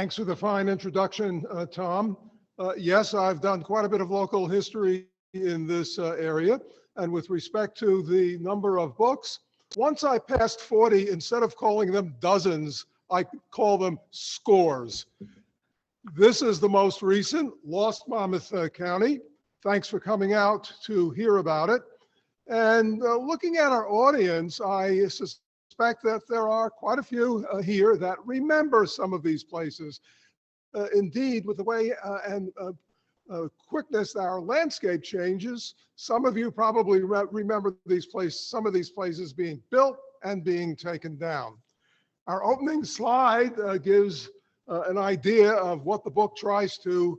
Thanks for the fine introduction, Tom. Yes, I've done quite a bit of local history in this area. And with respect to the number of books, once I passed 40, instead of calling them dozens, I call them scores. This is the most recent, Lost Monmouth County. Thanks for coming out to hear about it. And looking at our audience, I suspect that there are quite a few here that remember some of these places. Indeed, with the way and quickness that our landscape changes, some of you probably remember these places, some of these places being built and being taken down. Our opening slide gives an idea of what the book tries to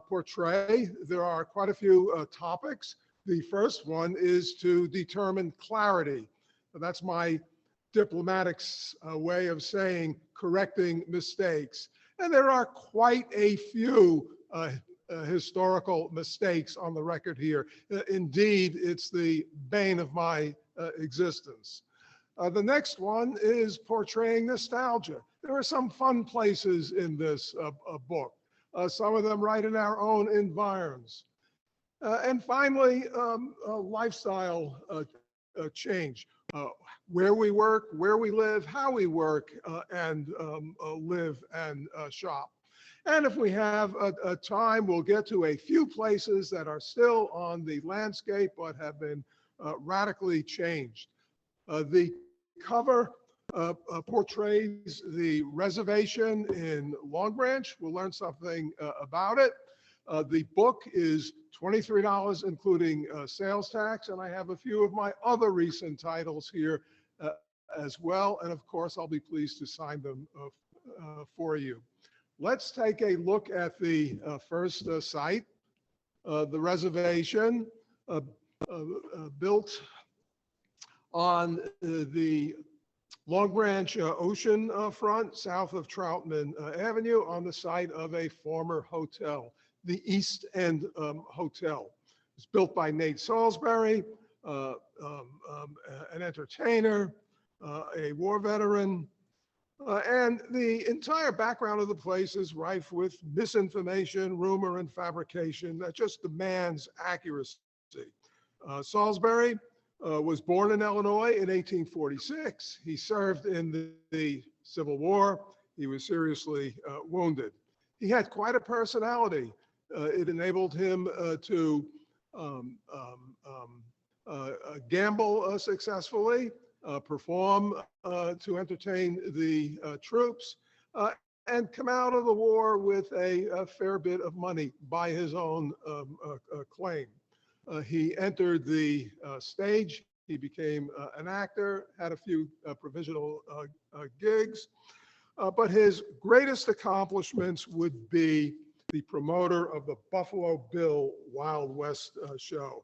portray. There are quite a few topics. The first one is to determine clarity. That's my diplomatic way of saying correcting mistakes. And there are quite a few historical mistakes on the record here. Indeed, it's the bane of my existence. The next one is portraying nostalgia. There are some fun places in this book, some of them right in our own environs. And finally, lifestyle change. Where we work, where we live, how we work and live and shop. And if we have a time, we'll get to a few places that are still on the landscape but have been radically changed. The cover portrays the reservation in Long Branch. We'll learn something about it. The book is $23, including sales tax, and I have a few of my other recent titles here as well. And of course, I'll be pleased to sign them for you. Let's take a look at the first site, the reservation built on the Long Branch ocean front, south of Troutman Avenue, on the site of a former hotel, the East End Hotel. It's built by Nate Salisbury, an entertainer, a war veteran, and the entire background of the place is rife with misinformation, rumor, and fabrication that just demands accuracy. Salisbury was born in Illinois in 1846. He served in the Civil War. He was seriously wounded. He had quite a personality. It enabled him to gamble successfully, perform to entertain the troops, and come out of the war with a fair bit of money by his own claim. He entered the stage. He became an actor, had a few provisional gigs, but his greatest accomplishments would be the promoter of the Buffalo Bill Wild West show.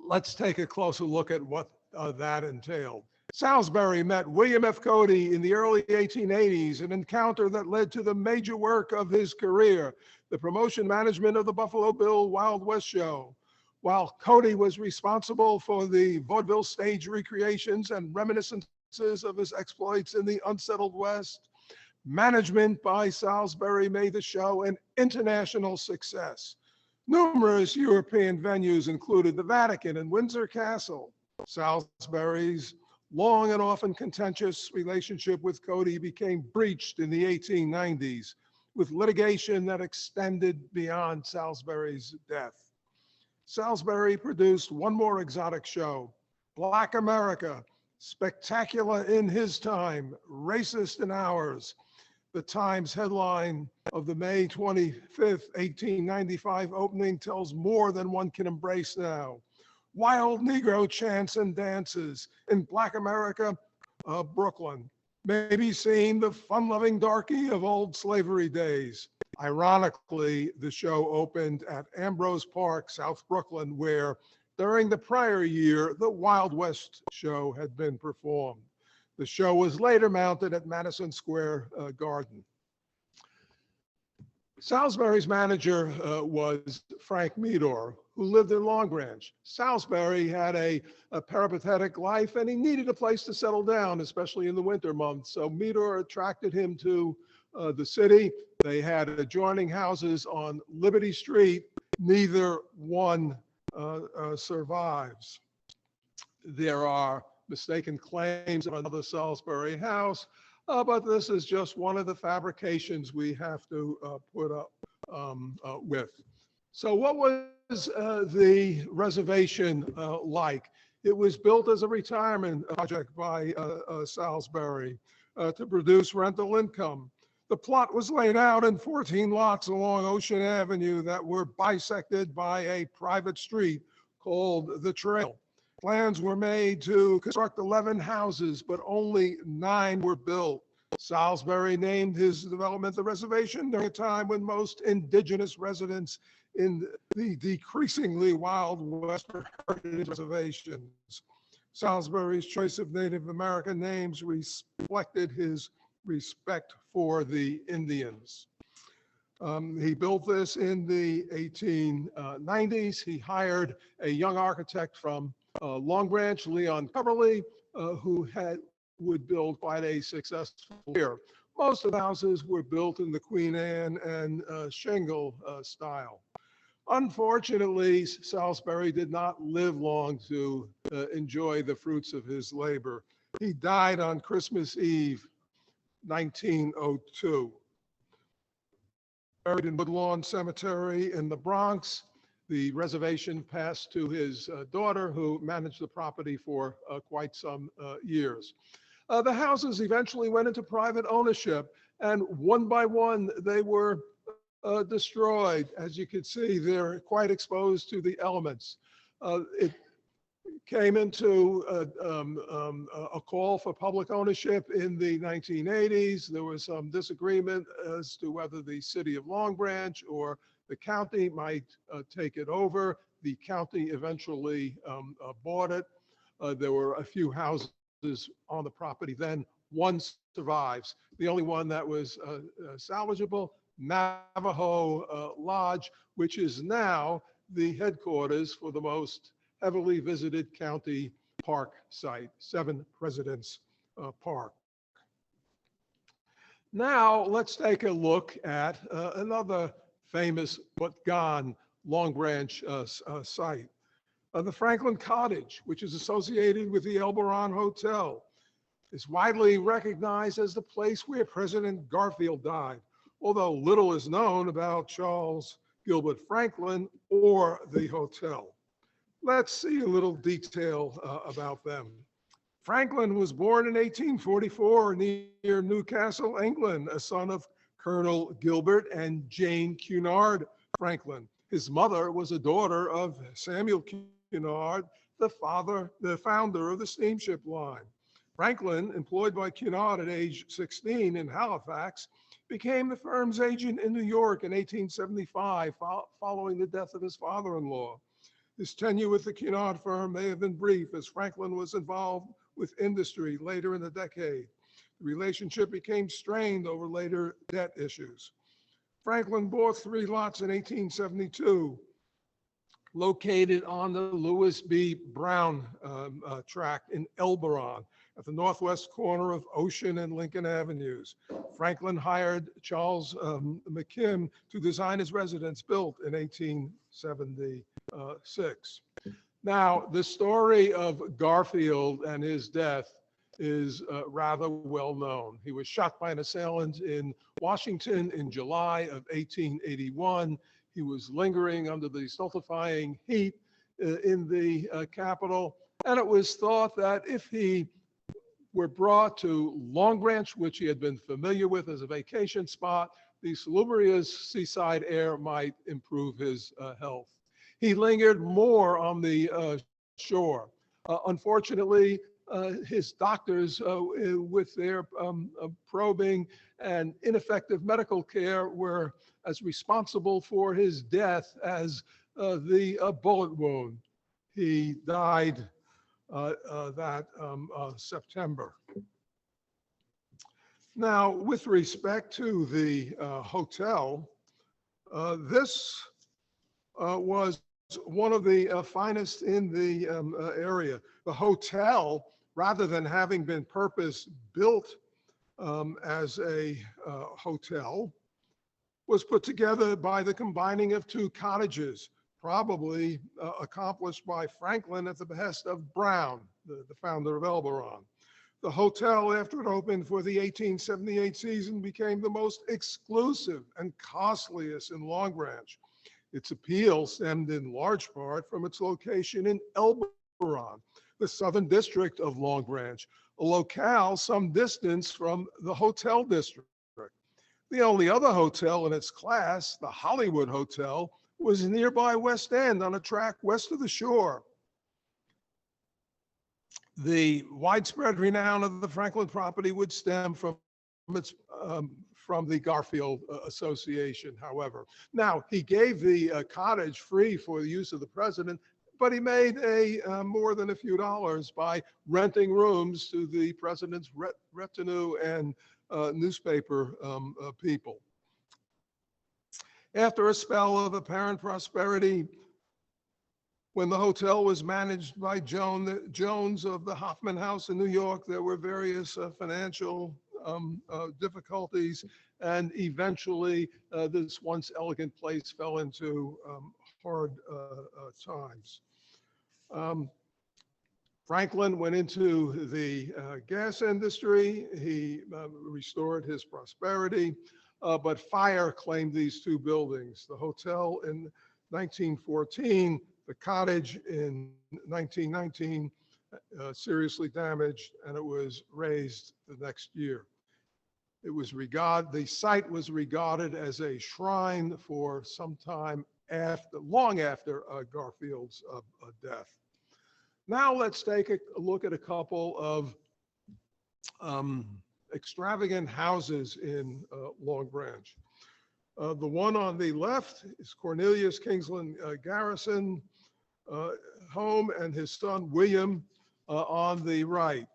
Let's take a closer look at what that entailed. Salisbury met William F. Cody in the early 1880s, an encounter that led to the major work of his career, the promotion management of the Buffalo Bill Wild West show. While Cody was responsible for the vaudeville stage recreations and reminiscences of his exploits in the unsettled West, management by Salisbury made the show an international success. Numerous European venues included the Vatican and Windsor Castle. Salisbury's long and often contentious relationship with Cody became breached in the 1890s with litigation that extended beyond Salisbury's death. Salisbury produced one more exotic show, Black America, spectacular in his time, racist in ours. The Times headline of the May 25th, 1895 opening tells more than one can embrace now. Wild Negro chants and dances in Black America, Brooklyn. May be seen the fun-loving darky of old slavery days. Ironically, the show opened at Ambrose Park, South Brooklyn, where during the prior year, the Wild West show had been performed. The show was later mounted at Madison Square Garden. Salisbury's manager was Frank Meador, who lived in Long Branch. Salisbury had a peripatetic life and he needed a place to settle down, especially in the winter months. So Meador attracted him to the city. They had adjoining houses on Liberty Street. Neither one survives. There are mistaken claims of another Salisbury house, but this is just one of the fabrications we have to put up with. So what was the reservation like? It was built as a retirement project by Salisbury to produce rental income. The plot was laid out in 14 lots along Ocean Avenue that were bisected by a private street called the Trail. Plans were made to construct 11 houses, but only 9 were built. Salisbury named his development the reservation during a time when most indigenous residents in the decreasingly wild West were heritage reservations. Salisbury's choice of Native American names reflected his respect for the Indians. He built this in the 1890s. He hired a young architect from Long Branch, Leon Coverly, who would build quite a successful year. Most of the houses were built in the Queen Anne and shingle style. Unfortunately, Salisbury did not live long to enjoy the fruits of his labor. He died on Christmas Eve, 1902. Buried in Woodlawn Cemetery in the Bronx. The reservation passed to his daughter, who managed the property for quite some years. The houses eventually went into private ownership, and one by one they were destroyed. As you can see, they're quite exposed to the elements. It came into a call for public ownership in the 1980s. There was some disagreement as to whether the city of Long Branch or the county might take it over. The county eventually bought it. There were a few houses on the property then. One survives. The only one that was salvageable, Navajo Lodge, which is now the headquarters for the most heavily visited county park site, Seven Presidents Park. Now let's take a look at another famous but gone Long Branch site, the Franklin Cottage, which is associated with the Elberon Hotel, is widely recognized as the place where President Garfield died, although little is known about Charles Gilbert Franklin or the hotel. Let's see a little detail about them. Franklin was born in 1844 near Newcastle, England, a son of Colonel Gilbert and Jane Cunard Franklin. His mother was a daughter of Samuel Cunard, the founder of the steamship line. Franklin, employed by Cunard at age 16 in Halifax, became the firm's agent in New York in 1875, following the death of his father-in-law. His tenure with the Cunard firm may have been brief, as Franklin was involved with industry later in the decade. The relationship became strained over later debt issues. Franklin bought 3 lots in 1872, located on the Lewis B. Brown tract in Elberon, at the northwest corner of Ocean and Lincoln Avenues. Franklin hired Charles McKim to design his residence, built in 1876. Now, the story of Garfield and his death is rather well known. He was shot by an assailant in Washington in July of 1881. He was lingering under the stultifying heat in the Capitol, and it was thought that if he were brought to Long Branch, which he had been familiar with as a vacation spot, the salubrious seaside air might improve his health. He lingered more on the shore. Unfortunately, his doctors, with their probing and ineffective medical care, were as responsible for his death as the bullet wound. He died that September. Now, with respect to the hotel, this was one of the finest in the area. The hotel, rather than having been purpose-built as a hotel was put together by the combining of two cottages, probably accomplished by Franklin at the behest of Brown, the founder of Elberon. The hotel, after it opened for the 1878 season, became the most exclusive and costliest in Long Branch. Its appeal stemmed in large part from its location in Elberon, the southern district of Long Branch, a locale some distance from the hotel district. The only other hotel in its class, the Hollywood Hotel, was nearby West End on a track west of the shore. The widespread renown of the Franklin property would stem from the Garfield Association, however. Now, he gave the cottage free for the use of the president, but he made more than a few dollars by renting rooms to the president's retinue and newspaper people. After a spell of apparent prosperity, when the hotel was managed by Jones of the Hoffman House in New York, there were various financial difficulties, and eventually this once elegant place fell into hard times. Franklin went into the gas industry. He restored his prosperity, but fire claimed these two buildings. The hotel in 1914, the cottage in 1919, seriously damaged, and it was razed the next year. The site was regarded as a shrine for some time long after Garfield's death. Now let's take a look at a couple of extravagant houses in Long Branch. The one on the left is Cornelius Kingsland Garrison home, and his son William on the right.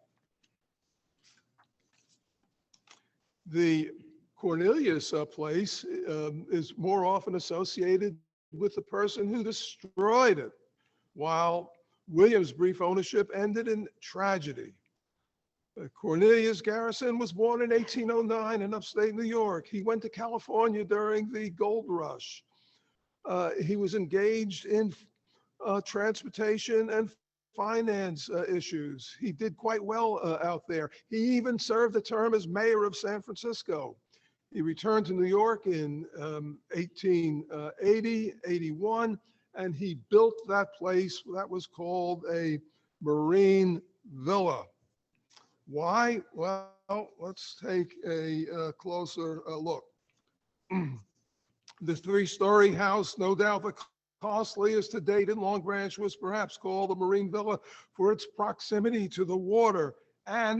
The Cornelius place is more often associated with the person who destroyed it, while William's brief ownership ended in tragedy. Cornelius Garrison was born in 1809 in upstate New York. He went to California during the gold rush. He was engaged in transportation and finance issues. He did quite well out there. He even served a term as mayor of San Francisco. He returned to New York in 1880, 81, and he built that place that was called a marine villa. Why? Well, let's take a closer look. The three-story house, no doubt the costliest to date in Long Branch, was perhaps called the Marine Villa for its proximity to the water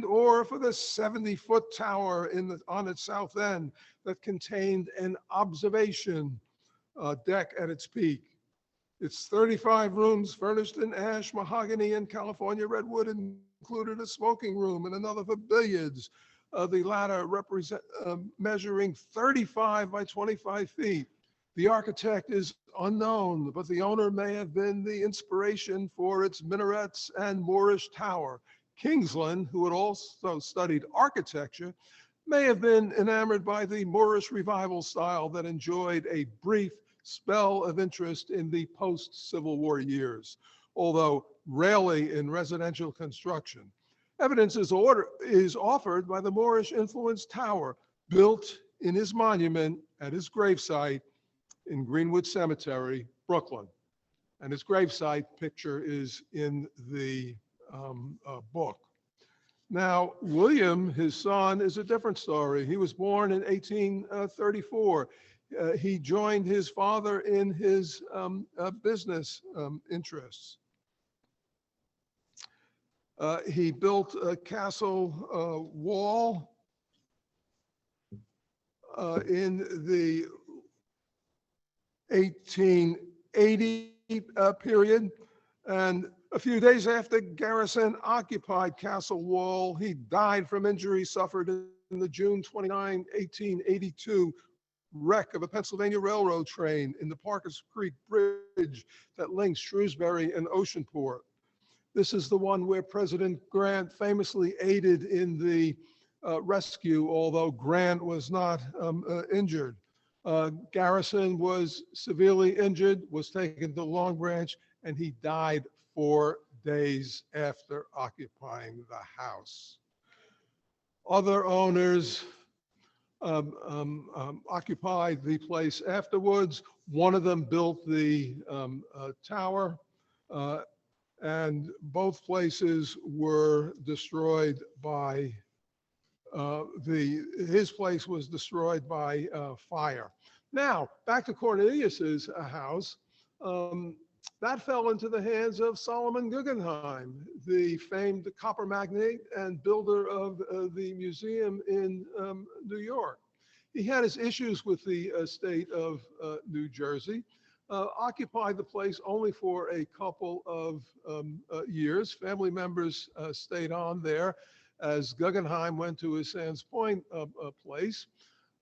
or for the 70-foot tower on its south end that contained an observation deck at its peak. Its 35 rooms furnished in ash, mahogany, and California redwood included a smoking room and another for billiards, the latter measuring 35 by 25 feet. The architect is unknown, but the owner may have been the inspiration for its minarets and Moorish tower. Kingsland, who had also studied architecture, may have been enamored by the Moorish revival style that enjoyed a brief spell of interest in the post-Civil War years, although rarely in residential construction. Evidence is offered by the Moorish-influenced tower built in his monument at his gravesite in Greenwood Cemetery, Brooklyn. And his gravesite picture is in the book. Now, William, his son, is a different story. He was born in 1834. He joined his father in his business interests. He built a castle wall in the 1880 period, and a few days after Garrison occupied Castle Wall, he died from injuries suffered in the June 29, 1882 wreck of a Pennsylvania Railroad train in the Parkers Creek Bridge that links Shrewsbury and Oceanport. This is the one where President Grant famously aided in the rescue, although Grant was not injured. Garrison was severely injured, was taken to Long Branch, and he died 4 days after occupying the house. Other owners occupied the place afterwards. One of them built the tower, and both places were destroyed by his place was destroyed by fire. Now, back to Cornelius's house. That fell into the hands of Solomon Guggenheim, the famed copper magnate and builder of the museum in New York. He had his issues with the state of New Jersey, occupied the place only for a couple of years. Family members stayed on there as Guggenheim went to his Sands Point place.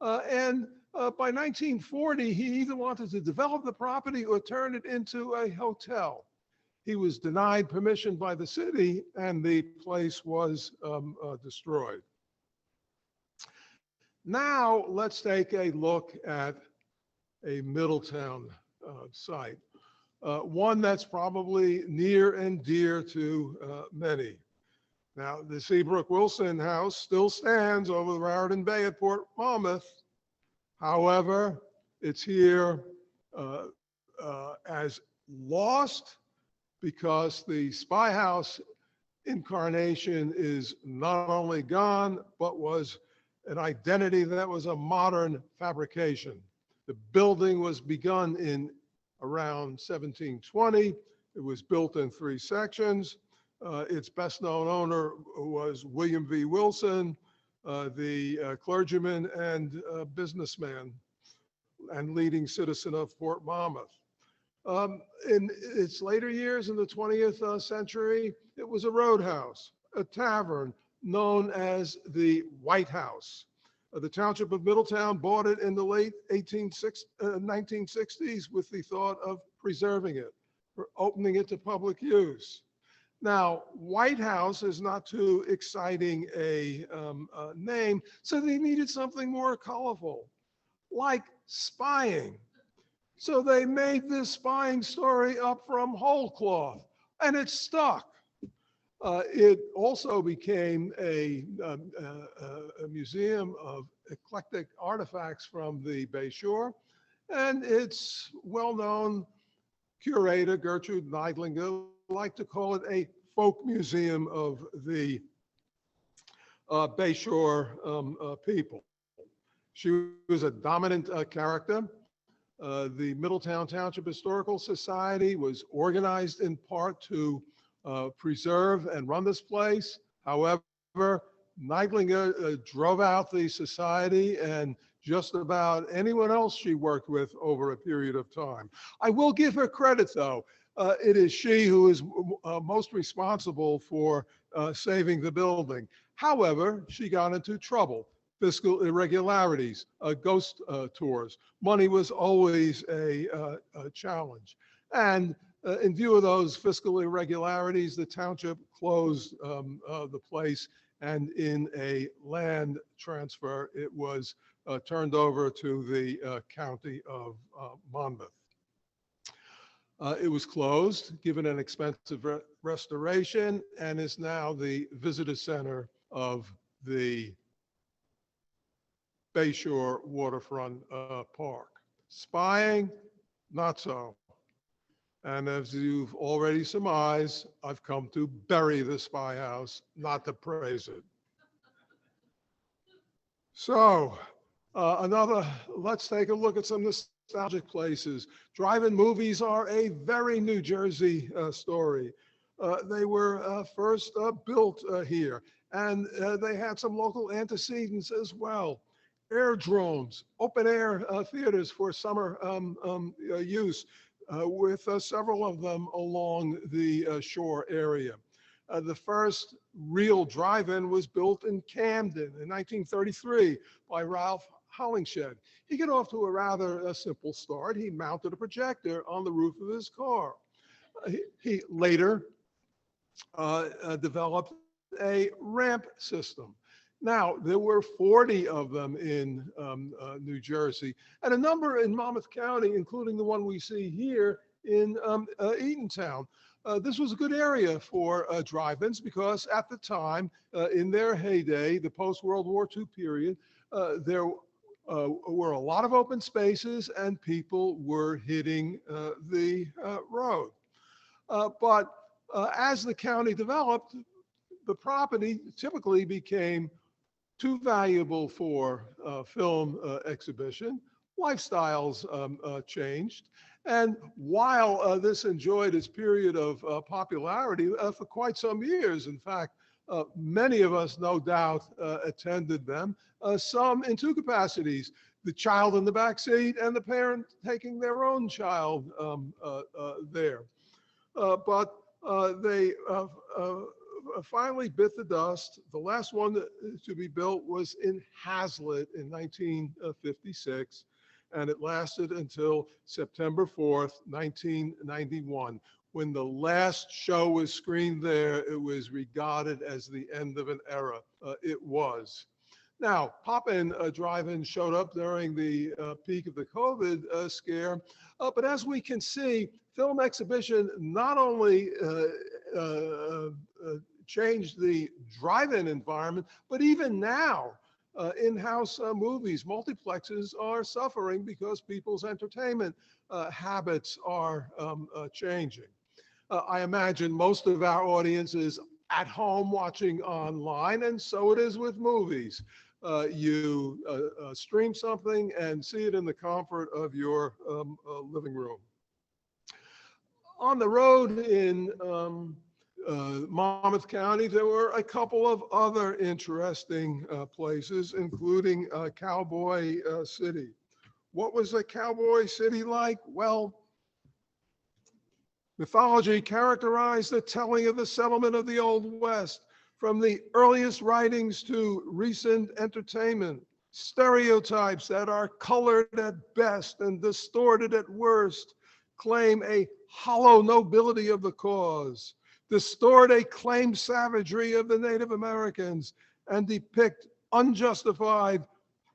By 1940, he either wanted to develop the property or turn it into a hotel. He was denied permission by the city, and the place was destroyed. Now, let's take a look at a Middletown site, one that's probably near and dear to many. Now, the Seabrook Wilson house still stands over the Raritan Bay at Port Monmouth. However, it's here as lost because the Spy House incarnation is not only gone, but was an identity that was a modern fabrication. The building was begun in around 1720. It was built in 3 sections. Its best known owner was William V. Wilson, the clergyman and businessman and leading citizen of Port Monmouth. In its later years in the 20th century, it was a roadhouse, a tavern known as the White House. The township of Middletown bought it in the late 1960s with the thought of preserving it, for opening it to public use. Now, White House is not too exciting a name, so they needed something more colorful, like spying. So they made this spying story up from whole cloth, and it stuck. It also became a museum of eclectic artifacts from the Bay Shore, and its well-known curator, Gertrude Neidlinger, liked to call it a folk museum of the Bay Shore people. She was a dominant character. The Middletown Township Historical Society was organized in part to preserve and run this place. However, Neidlinger drove out the society and just about anyone else she worked with over a period of time. I will give her credit, though. It is she who is most responsible for saving the building. However, she got into trouble. Fiscal irregularities, ghost tours. Money was always a challenge. And in view of those fiscal irregularities, the township closed the place, and in a land transfer, it was turned over to the county of Monmouth. It was closed, given an expensive restoration, and is now the visitor center of the Bayshore Waterfront Park. Spying, not so. And as you've already surmised, I've come to bury the Spy House, not to praise it. So let's take a look at some nostalgic places. Drive-in movies are a very New Jersey story. They were first built here, and they had some local antecedents as well. Airdromes, open air theaters for summer use, with several of them along the shore area. The first real drive-in was built in Camden in 1933 by Ralph Hollingshed. He got off to a rather simple start. He mounted a projector on the roof of his car. He later developed a ramp system. Now, there were 40 of them in New Jersey, and a number in Monmouth County, including the one we see here in Eatontown. This was a good area for drive-ins because at the time, in their heyday, the post-World War II period, there were a lot of open spaces and people were hitting the road. But as the county developed, the property typically became too valuable for film exhibition. Lifestyles changed. And while this enjoyed its period of popularity for quite some years, in fact, many of us no doubt attended them, some in two capacities, the child in the back seat and the parent taking their own child there. But they finally bit the dust. The last one to be built was in Hazlitt in 1956, and it lasted until September 4th, 1991. When the last show was screened there, it was regarded as the end of an era. It was. Now, pop-in drive-in showed up during the peak of the COVID scare, but as we can see, film exhibition not only changed the drive-in environment, but even now, in-house movies, multiplexes are suffering because people's entertainment habits are changing. I imagine most of our audience is at home watching online, and so it is with movies. You stream something and see it in the comfort of your living room. On the road in Monmouth County, there were a couple of other interesting places, including Cowboy City. What was a Cowboy City like? Well, mythology characterized the telling of the settlement of the Old West, from the earliest writings to recent entertainment. Stereotypes that are colored at best and distorted at worst claim a hollow nobility of the cause, distort a claimed savagery of the Native Americans, and depict unjustified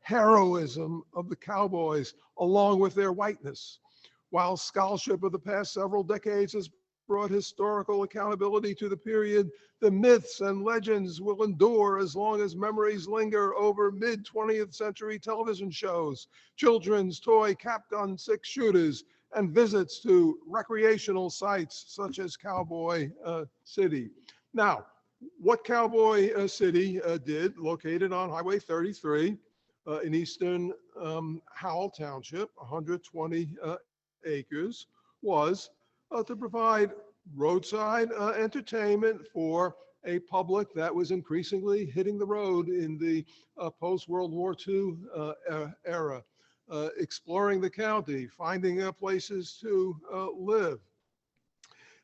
heroism of the cowboys along with their whiteness. While scholarship of the past several decades has brought historical accountability to the period, the myths and legends will endure as long as memories linger over mid-20th century television shows, children's toy cap gun six shooters, and visits to recreational sites such as Cowboy City. Now, what Cowboy City did, located on Highway 33 in eastern Howell Township, 120 acres, was to provide roadside entertainment for a public that was increasingly hitting the road in the post-World War II era, exploring the county, finding places to live.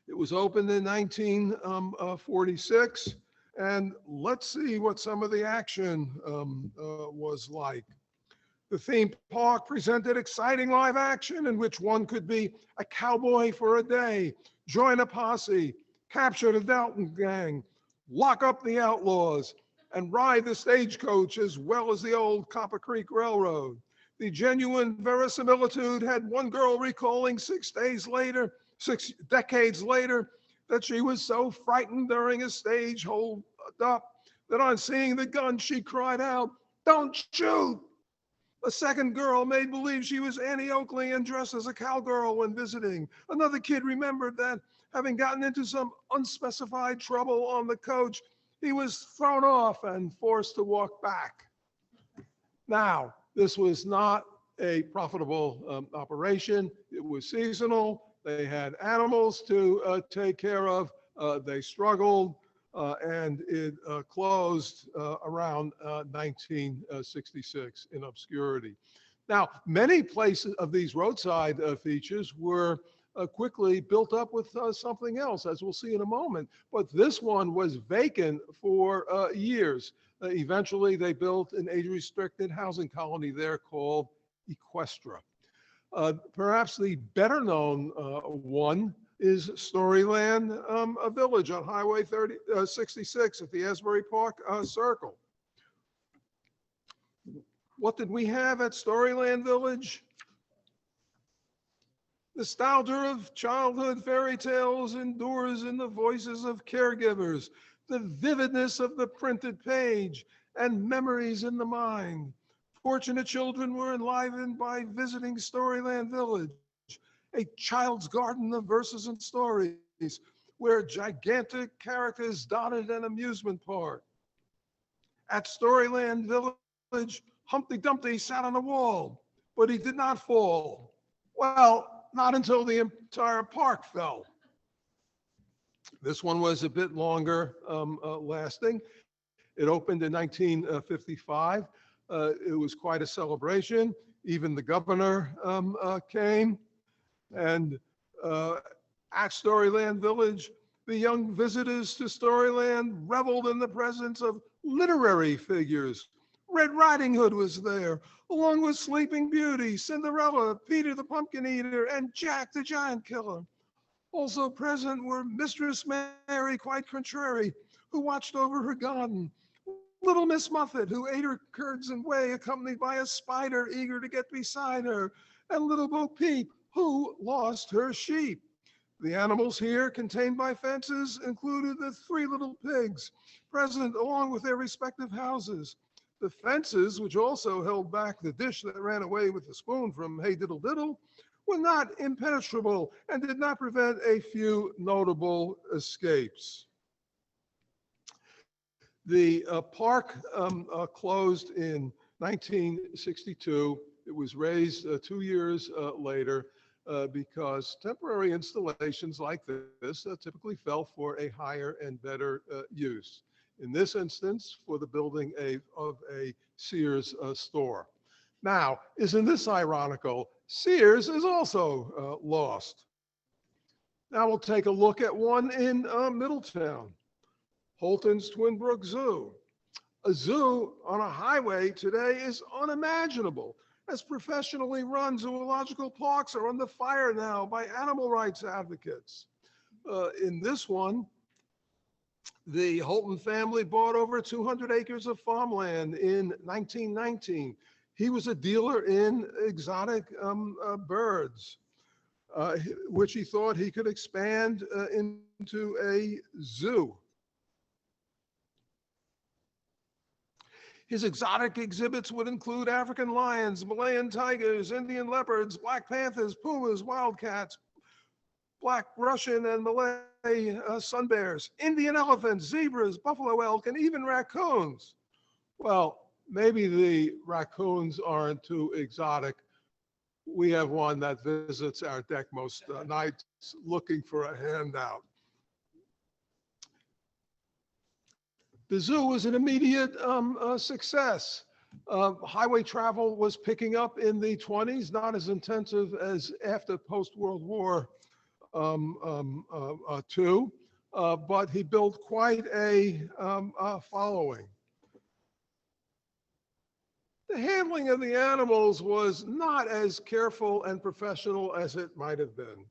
It was opened in 1946, and let's see what some of the action was like. The theme park presented exciting live action in which one could be a cowboy for a day, join a posse, capture the Dalton gang, lock up the outlaws, and ride the stagecoach as well as the old Copper Creek Railroad. The genuine verisimilitude had one girl recalling 6 decades later, that she was so frightened during a stage hold up that on seeing the gun, she cried out, "Don't shoot!" A second girl made believe she was Annie Oakley and dressed as a cowgirl when visiting. Another kid remembered that having gotten into some unspecified trouble on the coach, he was thrown off and forced to walk back. Now, this was not a profitable operation. It was seasonal. They had animals to take care of. They struggled, and it closed around 1966 in obscurity. Now, many places of these roadside features were quickly built up with something else, as we'll see in a moment. But this one was vacant for years. Eventually, they built an age-restricted housing colony there called Equestra. Perhaps the better-known one is Storyland, a village on Highway 66 at the Asbury Park Circle. What did we have at Storyland Village? Nostalgia of childhood fairy tales endures in the voices of caregivers, the vividness of the printed page, and memories in the mind. Fortunate children were enlivened by visiting Storyland Village, a child's garden of verses and stories, where gigantic characters dotted an amusement park. At Storyland Village, Humpty Dumpty sat on a wall, but he did not fall. Well, not until the entire park fell. This one was a bit longer lasting. It opened in 1955. It was quite a celebration. Even the governor came. And at Storyland Village, the young visitors to Storyland reveled in the presence of literary figures. Red Riding Hood was there, along with Sleeping Beauty, Cinderella, Peter the Pumpkin Eater, and Jack the Giant Killer. Also present were Mistress Mary, quite contrary, who watched over her garden, Little Miss Muffet, who ate her curds and whey, accompanied by a spider eager to get beside her, and Little Bo Peep, who lost her sheep. The animals here, contained by fences, included the 3 little pigs, present along with their respective houses. The fences, which also held back the dish that ran away with the spoon from Hey Diddle Diddle, were not impenetrable and did not prevent a few notable escapes. The park closed in 1962. It was raised 2 years later because temporary installations like this typically fell for a higher and better use. In this instance, for the building of a Sears store. Now, isn't this ironical? Sears is also lost. Now we'll take a look at one in Middletown, Holton's Twinbrook Zoo. A zoo on a highway today is unimaginable, as professionally run zoological parks are under fire now by animal rights advocates. In this one, the Holton family bought over 200 acres of farmland in 1919. He was a dealer in exotic birds, which he thought he could expand into a zoo. His exotic exhibits would include African lions, Malayan tigers, Indian leopards, black panthers, pumas, wildcats, black Russian and Malay sun bears, Indian elephants, zebras, buffalo elk, and even raccoons. Well, maybe the raccoons aren't too exotic. We have one that visits our deck most nights looking for a handout. The zoo was an immediate success. Highway travel was picking up in the 20s, not as intensive as after post-World War II, but he built quite a following. The handling of the animals was not as careful and professional as it might have been.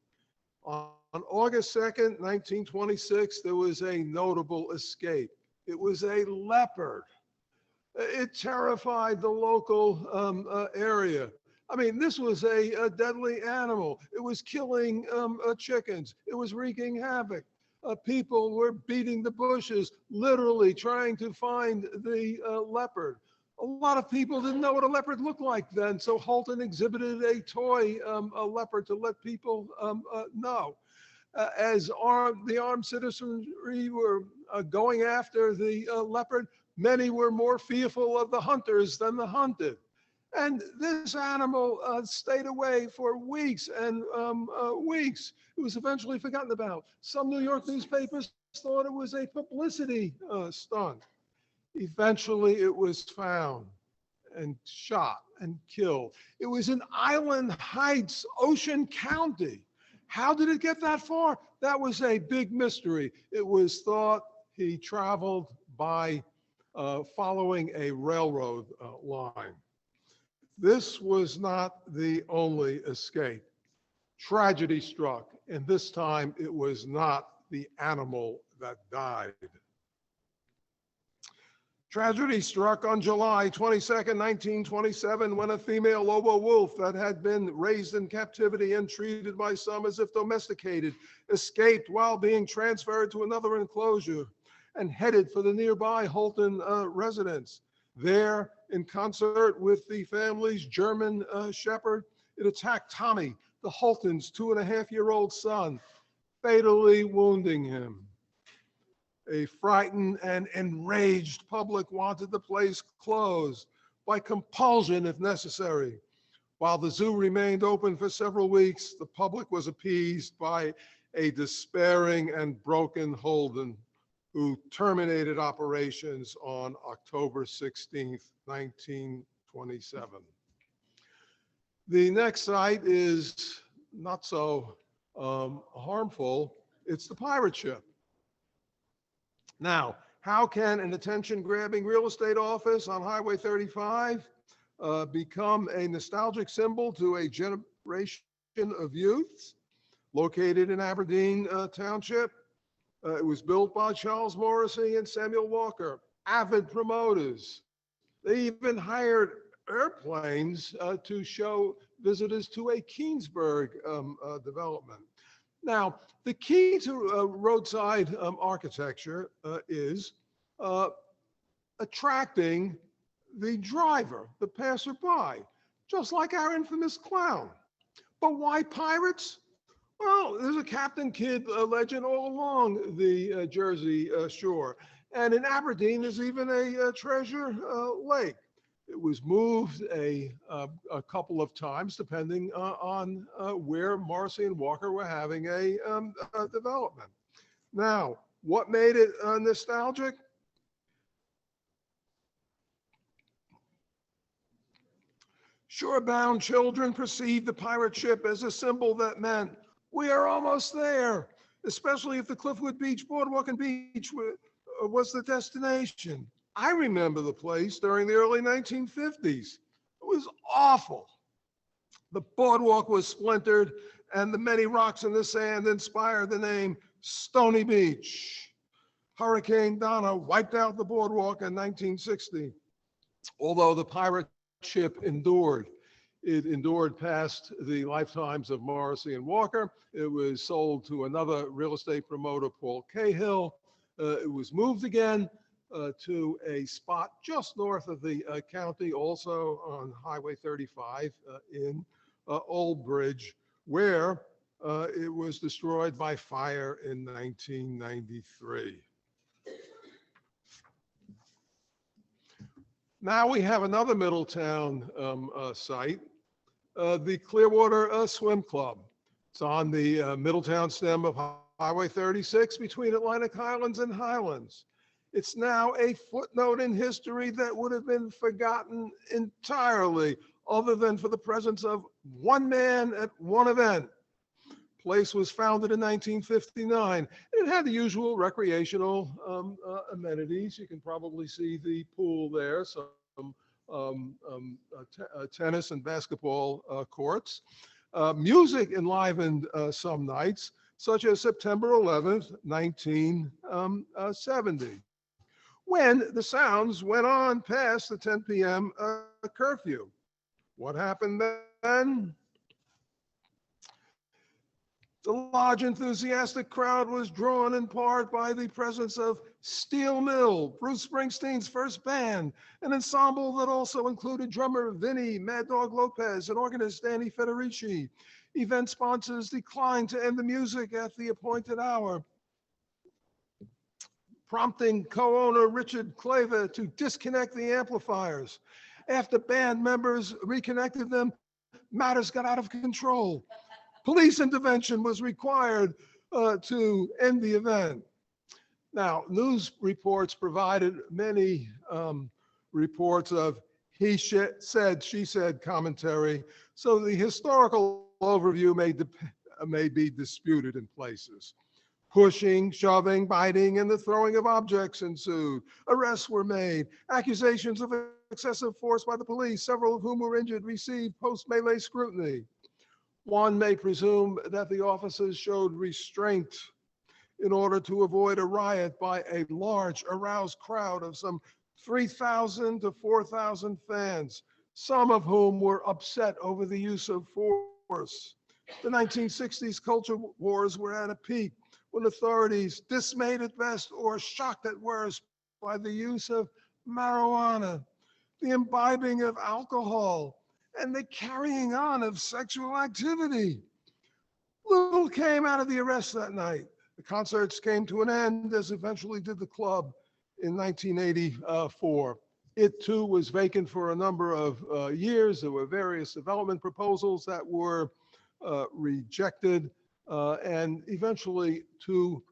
On August 2nd, 1926, there was a notable escape. It was a leopard. It terrified the local area. I mean, this was a deadly animal. It was killing chickens. It was wreaking havoc. People were beating the bushes, literally trying to find the leopard. A lot of people didn't know what a leopard looked like then, so Holton exhibited a toy a leopard to let people know. As the armed citizenry were going after the leopard, many were more fearful of the hunters than the hunted. And this animal stayed away for weeks and weeks. It was eventually forgotten about. Some New York newspapers thought it was a publicity stunt. Eventually, it was found and shot and killed. It was in Island Heights, Ocean County. How did it get that far? That was a big mystery. It was thought he traveled by following a railroad line. This was not the only escape. Tragedy struck, and this time it was not the animal that died. Tragedy struck on July 22nd, 1927, when a female Lobo wolf that had been raised in captivity and treated by some as if domesticated escaped while being transferred to another enclosure and headed for the nearby Holton residence. There, in concert with the family's German shepherd, it attacked Tommy, the Holtons' 2.5-year-old son, fatally wounding him. A frightened and enraged public wanted the place closed by compulsion if necessary. While the zoo remained open for several weeks, the public was appeased by a despairing and broken Holden, who terminated operations on October 16th, 1927. The next site is not so harmful. It's the pirate ship. Now, how can an attention-grabbing real estate office on Highway 35 become a nostalgic symbol to a generation of youths? Located in Aberdeen Township, it was built by Charles Morrissey and Samuel Walker, avid promoters. They even hired airplanes to show visitors to a Keansburg development. Now, the key to roadside architecture is attracting the driver, the passerby, just like our infamous clown. But why pirates? Well, there's a Captain Kidd legend all along the Jersey shore. And in Aberdeen, there's even a treasure lake. It was moved a couple of times, depending on where Morrissey and Walker were having a development. Now, what made it nostalgic? Shorebound children perceived the pirate ship as a symbol that meant we are almost there, especially if the Cliffwood Beach Boardwalk and Beach was the destination. I remember the place during the early 1950s. It was awful. The boardwalk was splintered, and the many rocks in the sand inspired the name Stony Beach. Hurricane Donna wiped out the boardwalk in 1960. Although the pirate ship endured, it endured past the lifetimes of Morrissey and Walker. It was sold to another real estate promoter, Paul Cahill. It was moved again to a spot just north of the county, also on Highway 35 in Old Bridge, where it was destroyed by fire in 1993. Now we have another Middletown site, the Clearwater Swim Club. It's on the Middletown stem of Highway 36 between Atlantic Highlands and Highlands. It's now a footnote in history that would have been forgotten entirely, other than for the presence of one man at one event. Place was founded in 1959. It had the usual recreational amenities. You can probably see the pool there, some tennis and basketball courts. Music enlivened some nights, such as September 11th, 1970. When the sounds went on past the 10 p.m. Curfew. What happened then? The large enthusiastic crowd was drawn in part by the presence of Steel Mill, Bruce Springsteen's first band, an ensemble that also included drummer Vinny Mad Dog Lopez and organist Danny Federici. Event sponsors declined to end the music at the appointed hour, prompting co-owner Richard Claver to disconnect the amplifiers. After band members reconnected them, matters got out of control. Police intervention was required to end the event. Now, news reports provided many reports of he said, she said commentary, so the historical overview may be disputed in places. Pushing, shoving, biting, and the throwing of objects ensued. Arrests were made. Accusations of excessive force by the police, several of whom were injured, received post-melee scrutiny. One may presume that the officers showed restraint in order to avoid a riot by a large, aroused crowd of some 3,000 to 4,000 fans, some of whom were upset over the use of force. The 1960s culture wars were at a peak when authorities, dismayed at best or shocked at worst by the use of marijuana, the imbibing of alcohol, and the carrying on of sexual activity. Little came out of the arrest that night. The concerts came to an end, as eventually did the club in 1984. It too was vacant for a number of years. There were various development proposals that were rejected, and eventually 2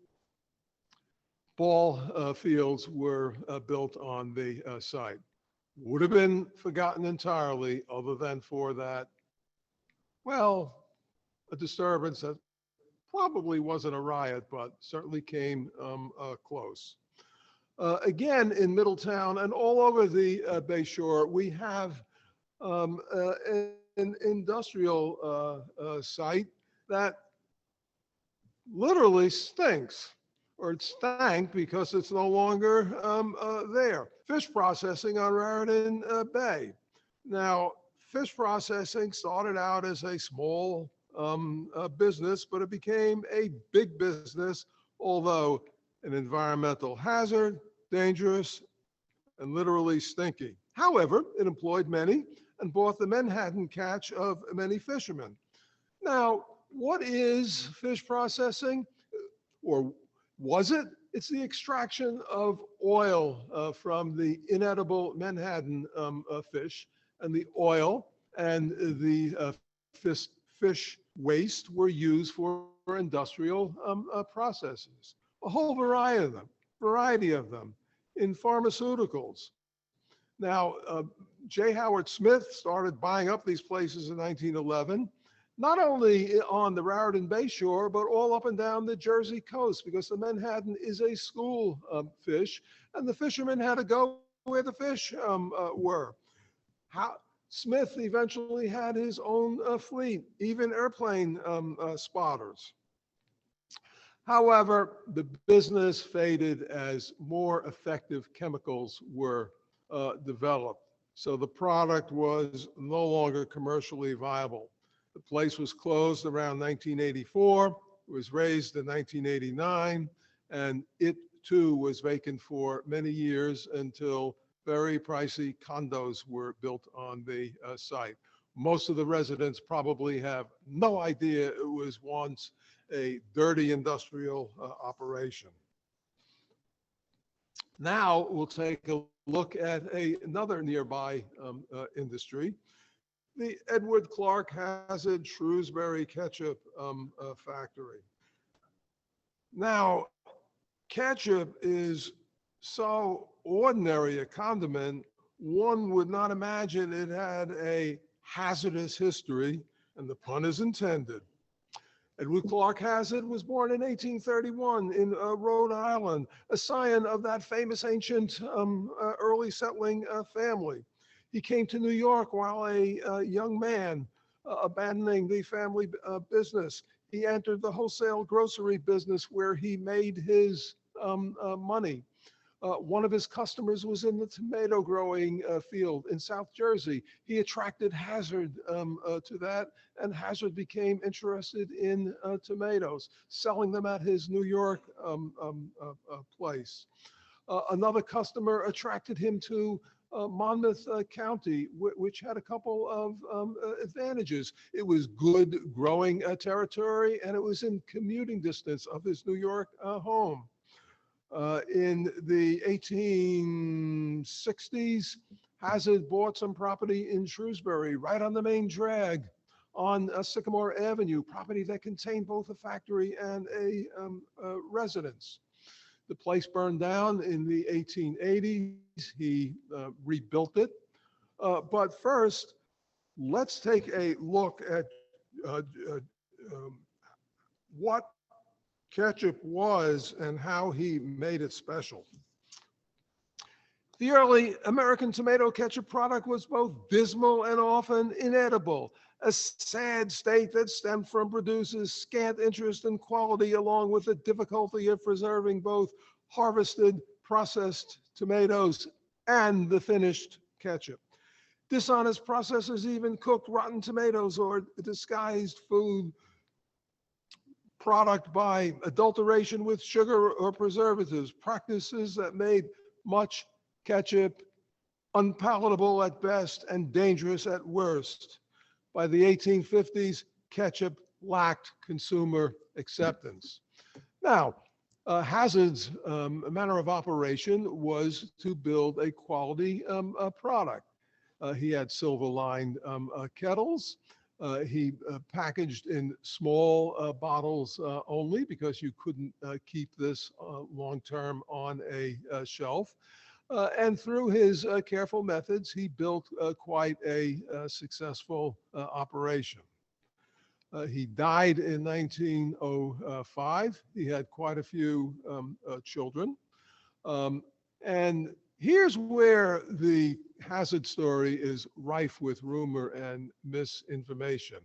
ball fields were built on the site. Would have been forgotten entirely other than for that, well, a disturbance that probably wasn't a riot, but certainly came close. Again, in Middletown and all over the Bay Shore, we have an industrial site that literally stinks, or it stank because it's no longer there. Fish processing on Raritan Bay. Now, fish processing started out as a small business, but it became a big business, although an environmental hazard, dangerous, and literally stinky. However, it employed many and bought the Manhattan catch of many fishermen. Now, what is fish processing, or was it? It's the extraction of oil from the inedible Manhattan fish, and the oil and the fish waste were used for industrial processes. A whole variety of them in pharmaceuticals. Now, J. Howard Smith started buying up these places in 1911, not only on the Raritan Bay Shore, but all up and down the Jersey coast, because the Manhattan is a school fish, and the fishermen had to go where the fish were. Smith eventually had his own fleet, even airplane spotters. However, the business faded as more effective chemicals were developed. So the product was no longer commercially viable. The place was closed around 1984, it was raised in 1989, and it too was vacant for many years until very pricey condos were built on the site. Most of the residents probably have no idea it was once a dirty industrial operation. Now we'll take a look at another nearby industry, the Edward Clark Hazard Shrewsbury Ketchup factory. Now, ketchup is so ordinary a condiment, one would not imagine it had a hazardous history, and the pun is intended. Edward Clark Hazard was born in 1831 in Rhode Island, a scion of that famous ancient early settling family. He came to New York while a young man, abandoning the family business. He entered the wholesale grocery business where he made his money. One of his customers was in the tomato growing field in South Jersey. He attracted Hazard to that, and Hazard became interested in tomatoes, selling them at his New York place. Another customer attracted him to Monmouth County, which had a couple of advantages. It was good growing territory, and it was in commuting distance of his New York home. In the 1860s, Hazard bought some property in Shrewsbury, right on the main drag on Sycamore Avenue, property that contained both a factory and a residence. The place burned down in the 1880s. He rebuilt it. But first, let's take a look at what ketchup was and how he made it special. The early American tomato ketchup product was both dismal and often inedible, a sad state that stemmed from producers' scant interest in quality, along with the difficulty of preserving both harvested, processed tomatoes and the finished ketchup. Dishonest processors even cooked rotten tomatoes or disguised food product by adulteration with sugar or preservatives, practices that made much ketchup unpalatable at best and dangerous at worst. By the 1850s, ketchup lacked consumer acceptance. Now, Hazard's manner of operation was to build a quality product. He had silver-lined kettles. He packaged in small bottles only because you couldn't keep this long-term on a shelf. And through his careful methods, he built quite a successful operation. He died in 1905. He had quite a few children. And here's where the Hazard story is rife with rumor and misinformation.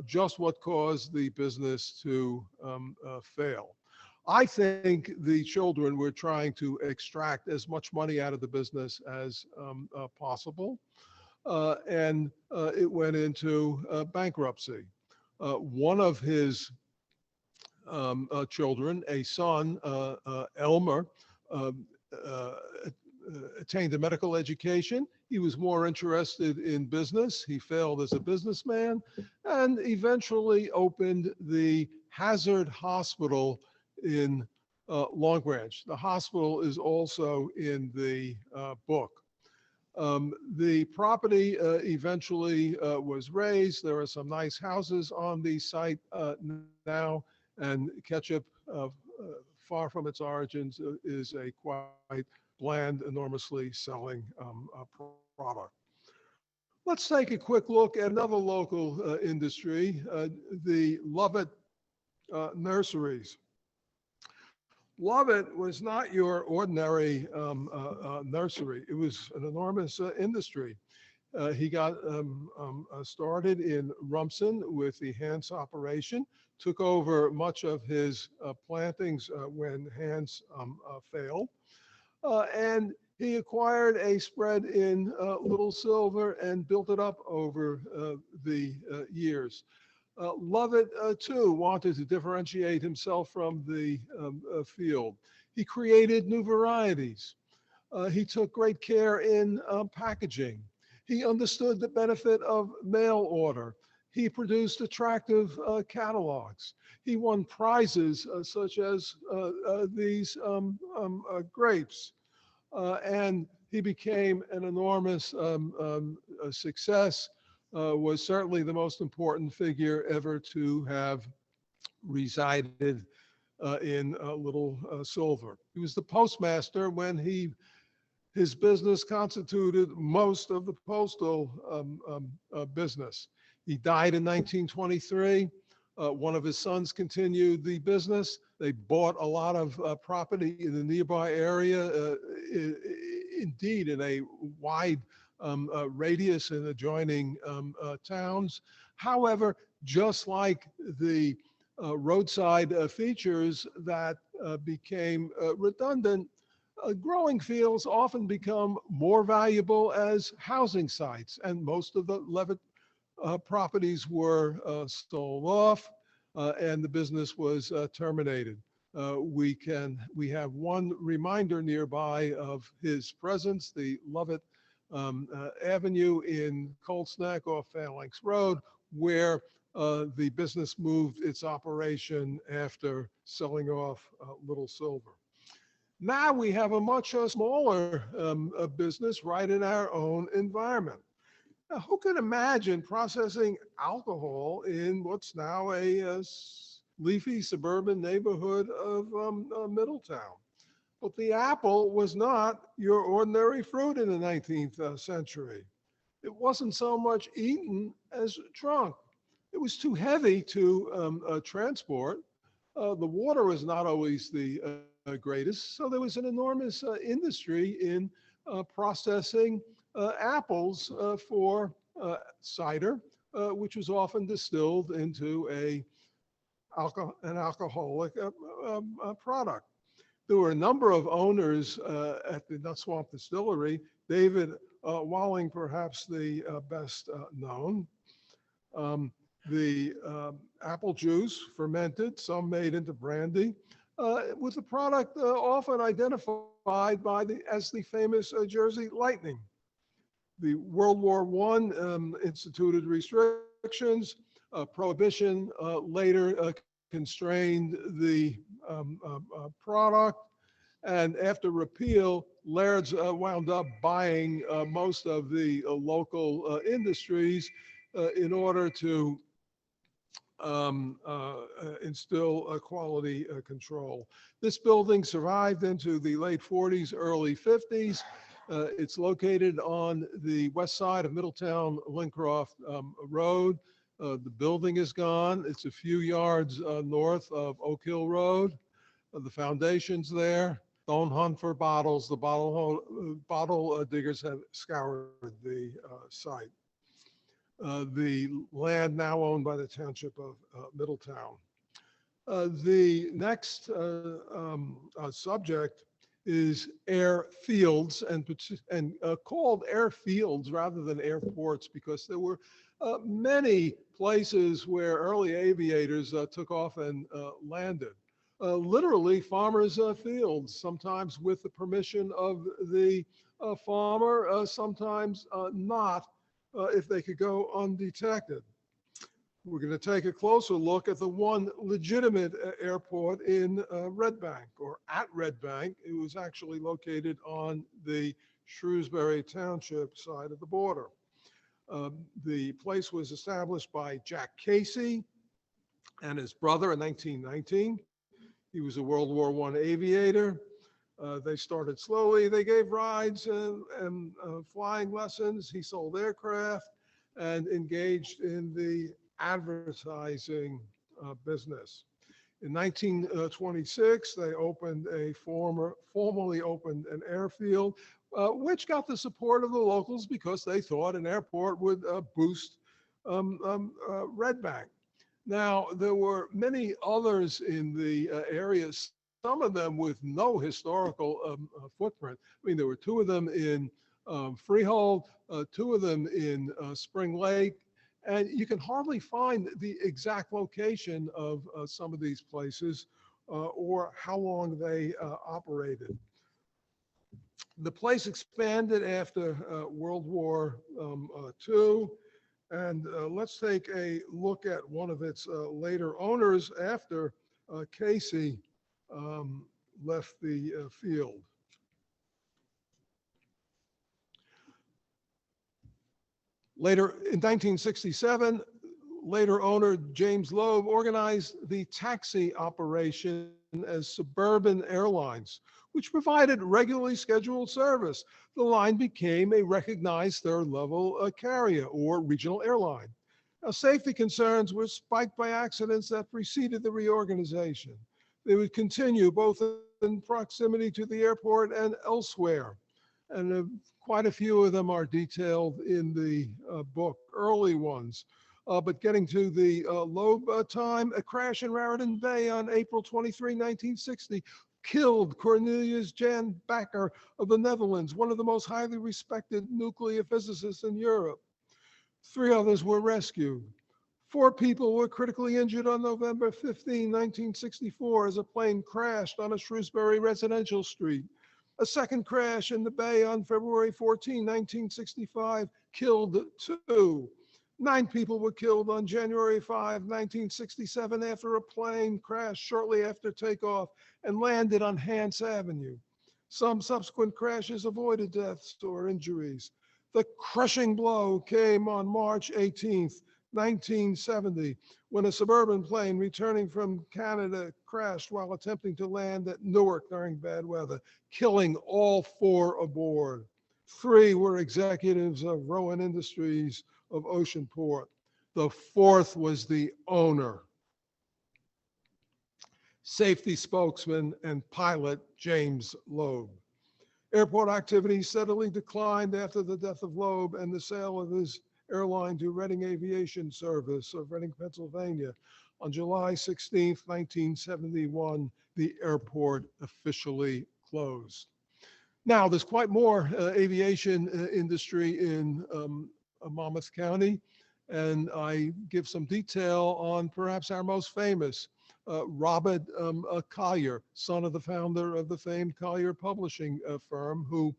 Just what caused the business to fail. I think the children were trying to extract as much money out of the business as possible, and it went into bankruptcy. One of his children, a son, Elmer, attained a medical education. He was more interested in business. He failed as a businessman and eventually opened the Hazard Hospital in Long Branch. The hospital is also in the book. The property eventually was raised. There are some nice houses on the site now, and Ketchup, far from its origins, is a quite bland, enormously selling product. Let's take a quick look at another local industry, the Lovett Nurseries. Lovett was not your ordinary nursery. It was an enormous industry. He got started in Rumson with the Hans operation, took over much of his plantings when Hans failed, and he acquired a spread in Little Silver and built it up over the years. Lovett, too, wanted to differentiate himself from the field. He created new varieties. He took great care in packaging. He understood the benefit of mail order. He produced attractive catalogs. He won prizes such as these grapes. And he became an enormous success. Was certainly the most important figure ever to have resided in Little Silver. He was the postmaster when his business constituted most of the postal business. He died in 1923. One of his sons continued the business. They bought a lot of property in the nearby area, indeed in a wide radius in adjoining towns. However, just like the roadside features that became redundant, growing fields often become more valuable as housing sites, and most of the Lovett properties were sold off, and the business was terminated. We have one reminder nearby of his presence, the Lovett Avenue in Colts Neck off Phalanx Road, where the business moved its operation after selling off Little Silver. Now we have a much smaller business right in our own environment. Now, who can imagine processing alcohol in what's now a leafy suburban neighborhood of Middletown? But the apple was not your ordinary fruit in the 19th century. It wasn't so much eaten as drunk. It was too heavy to transport. The water was not always the greatest, so there was an enormous industry in processing apples for cider, which was often distilled into an alcoholic product. There were a number of owners at the Nutswamp Distillery. David Walling, perhaps the best known. The apple juice fermented, some made into brandy, with the product often identified as the famous Jersey Lightning. The World War I instituted restrictions. Prohibition later constrained the product. And after repeal, Laird's wound up buying most of the local industries in order to instill quality control. This building survived into the late 40s, early 50s. It's located on the west side of Middletown Lincroft Road. The building is gone. It's a few yards north of Oak Hill Road. The foundation's there. Don't hunt for bottles. The bottle diggers have scoured the site. The land now owned by the Township of Middletown. The next subject is airfields, and called airfields rather than airports, because there were many places where early aviators took off and landed. Literally farmers' fields, sometimes with the permission of the farmer, sometimes not, if they could go undetected. We're going to take a closer look at the one legitimate airport in Red Bank, or at Red Bank. It was actually located on the Salisbury Township side of the border. The place was established by Jack Casey and his brother in 1919. He was a World War I aviator. They started slowly. They gave rides and flying lessons. He sold aircraft and engaged in the advertising business. In 1926, they opened formally opened an airfield, which got the support of the locals because they thought an airport would boost Red Bank. Now, there were many others in the area, some of them with no historical footprint. I mean, there were two of them in Freehold, two of them in Spring Lake, and you can hardly find the exact location of some of these places or how long they operated. The place expanded after World War II. And let's take a look at one of its later owners after Casey left the field. Later, in 1967, later owner James Loeb organized the taxi operation as Suburban Airlines, which provided regularly scheduled service. The line became a recognized third-level carrier or regional airline. Now, safety concerns were spiked by accidents that preceded the reorganization. They would continue both in proximity to the airport and elsewhere. And quite a few of them are detailed in the book, early ones. But getting to the Loeb time, a crash in Raritan Bay on April 23, 1960, killed Cornelius Jan Bakker of the Netherlands, one of the most highly respected nuclear physicists in Europe. 3 others were rescued. 4 people were critically injured on November 15, 1964, as a plane crashed on a Shrewsbury residential street. A second crash in the bay on February 14, 1965, killed 2. 9 people were killed on January 5, 1967, after a plane crashed shortly after takeoff and landed on Hance Avenue. Some subsequent crashes avoided deaths or injuries. The crushing blow came on March 18, 1970, when a Suburban plane returning from Canada crashed while attempting to land at Newark during bad weather, killing all 4 aboard. 3 were executives of Rowan Industries of Oceanport. The 4th was the owner. Safety spokesman and pilot James Loeb. Airport activity steadily declined after the death of Loeb and the sale of his airline to Reading Aviation Service of Reading, Pennsylvania. On July 16th, 1971, the airport officially closed. Now, there's quite more aviation industry in Monmouth County, and I give some detail on perhaps our most famous, Robert Collier, son of the founder of the famed Collier Publishing firm, who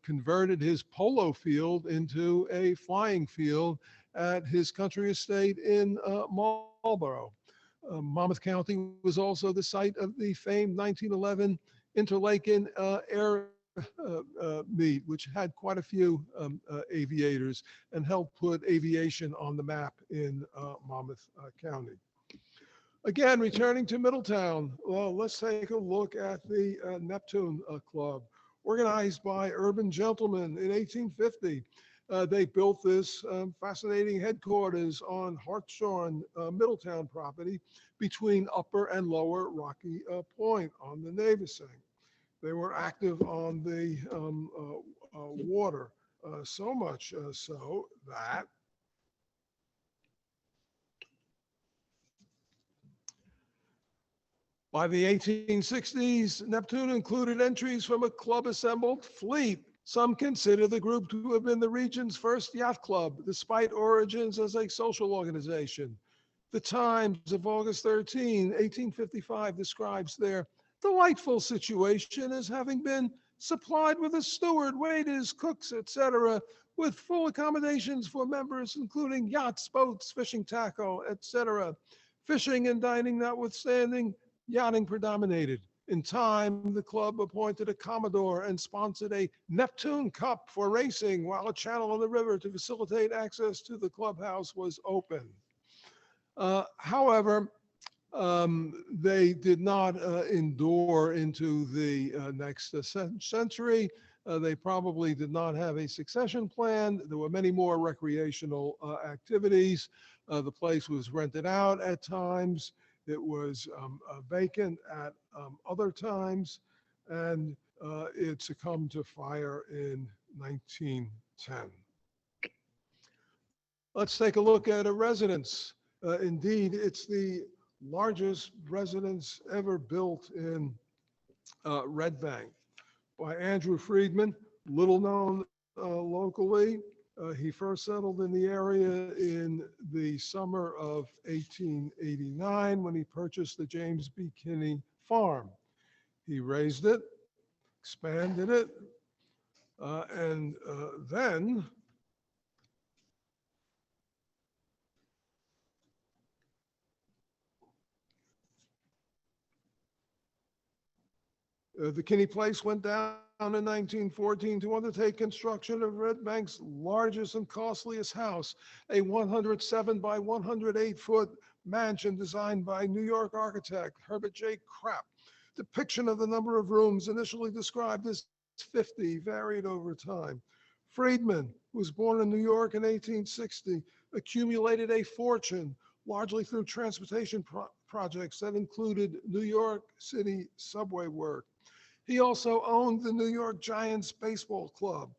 converted his polo field into a flying field at his country estate in Marlborough. Monmouth County was also the site of the famed 1911 Interlaken Air meet, which had quite a few aviators and helped put aviation on the map in Monmouth County. Again, returning to Middletown, well, let's take a look at the Neptune Club. Organized by urban gentlemen in 1850, they built this fascinating headquarters on Hartshorn, Middletown property between Upper and Lower Rocky Point on the Navesink. They were active on the water, so much so that by the 1860s, Neptune included entries from a club assembled fleet. Some consider the group to have been the region's first yacht club, despite origins as a social organization. The Times of August 13, 1855 describes their delightful situation as having been supplied with a steward, waiters, cooks, etc., with full accommodations for members, including yachts, boats, fishing tackle, etc. Fishing and dining notwithstanding, yachting predominated. In time, the club appointed a commodore and sponsored a Neptune Cup for racing, while a channel on the river to facilitate access to the clubhouse was open. However, they did not endure into the next century. They probably did not have a succession plan. There were many more recreational activities. The place was rented out at times. It was vacant at other times, and it succumbed to fire in 1910. Let's take a look at a residence. Indeed, it's the largest residence ever built in Red Bank by Andrew Friedman, little known locally. He first settled in the area in the summer of 1889 when he purchased the James B. Kinney farm. He raised it, expanded it, and then the Kinney Place went down in 1914 to undertake construction of Red Bank's largest and costliest house, a 107 by 108-foot mansion designed by New York architect Herbert J. Krapp. Depiction of the number of rooms initially described as 50 varied over time. Friedman, who was born in New York in 1860, accumulated a fortune largely through transportation projects that included New York City subway work. He also owned the New York Giants baseball club,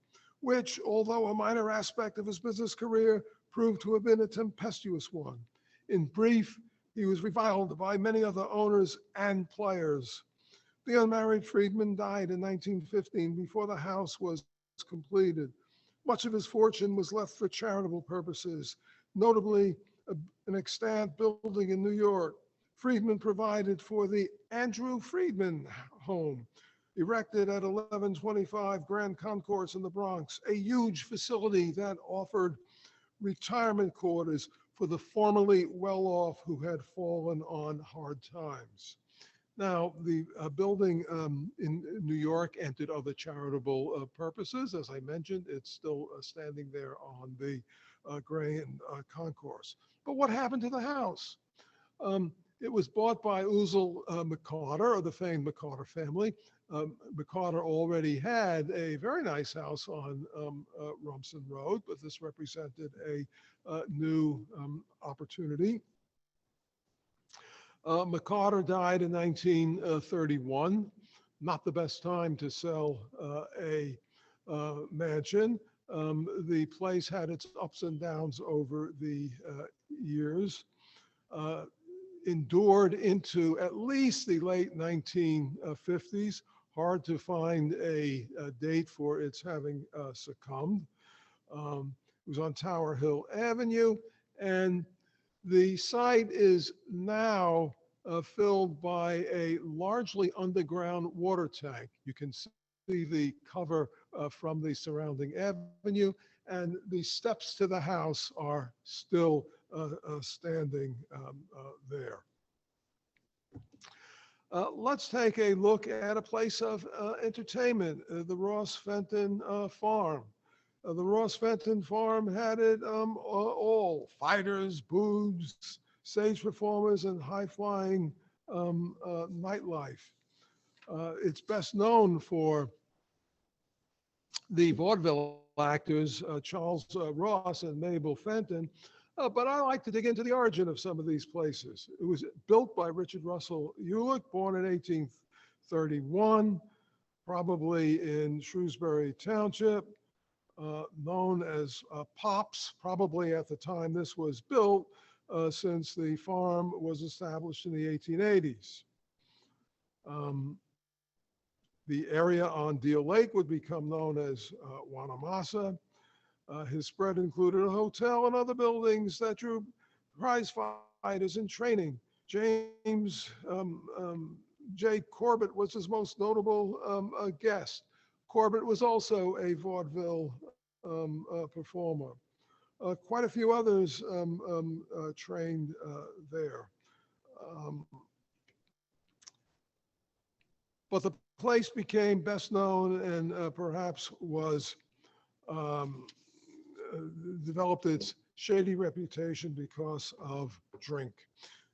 which, although a minor aspect of his business career, proved to have been a tempestuous one. In brief, he was reviled by many other owners and players. The unmarried Friedman died in 1915 before the house was completed. Much of his fortune was left for charitable purposes, notably an extant building in New York. Friedman provided for the Andrew Friedman Home, erected at 1125 Grand Concourse in the Bronx, a huge facility that offered retirement quarters for the formerly well-off who had fallen on hard times. Now, the building in New York entered other charitable purposes. As I mentioned, it's still standing there on the Grand Concourse. But what happened to the house? It was bought by Uzzel McCarter of the famed McCarter family. McCarter already had a very nice house on Rumson Road, but this represented a new opportunity. McCarter died in 1931. Not the best time to sell a mansion. The place had its ups and downs over the years, endured into at least the late 1950s. Hard to find a date for its having succumbed. It was on Tower Hill Avenue, and the site is now filled by a largely underground water tank. You can see the cover from the surrounding avenue, and the steps to the house are still standing there. Let's take a look at a place of entertainment, the Ross Fenton Farm. The Ross Fenton Farm had it all: fighters, boobs, stage performers, and high-flying nightlife. It's best known for the vaudeville actors, Charles Ross and Mabel Fenton, but I like to dig into the origin of some of these places. It was built by Richard Russell Ulick, born in 1831, probably in Shrewsbury Township, known as Pops, probably at the time this was built, since the farm was established in the 1880s. The area on Deal Lake would become known as Wanamassa. His spread included a hotel and other buildings that drew prize fighters in training. James J. Corbett was his most notable guest. Corbett was also a vaudeville performer. Quite a few others trained there. But the place became best known and perhaps was developed its shady reputation because of drink.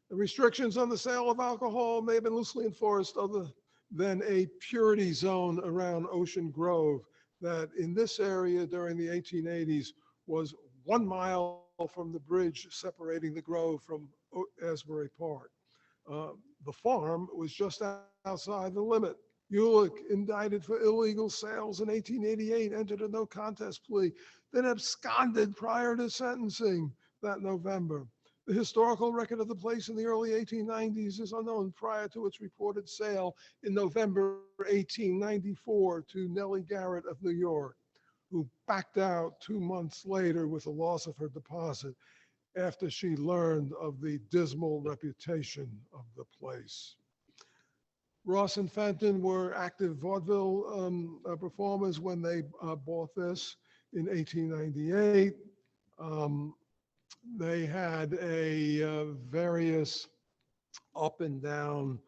The restrictions on the sale of alcohol may have been loosely enforced, other than a purity zone around Ocean Grove that in this area during the 1880s was 1 mile from the bridge separating the Grove from Asbury Park. The farm was just outside the limit. Ulick, indicted for illegal sales in 1888, entered a no contest plea, then absconded prior to sentencing that November. The historical record of the place in the early 1890s is unknown prior to its reported sale in November 1894 to Nellie Garrett of New York, who backed out 2 months later with the loss of her deposit after she learned of the dismal reputation of the place. Ross and Fenton were active vaudeville performers when they bought this in 1898. They had a various up and down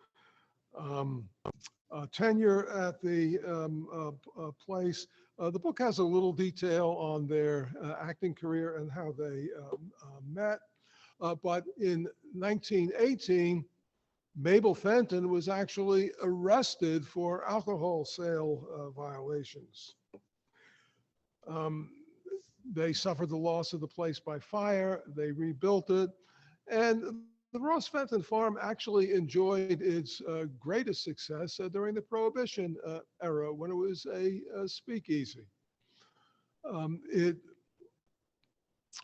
tenure at the place. The book has a little detail on their acting career and how they met. But in 1918, Mabel Fenton was actually arrested for alcohol sale violations. They suffered the loss of the place by fire. They rebuilt it. And the Ross Fenton farm actually enjoyed its greatest success during the Prohibition era when it was a speakeasy. It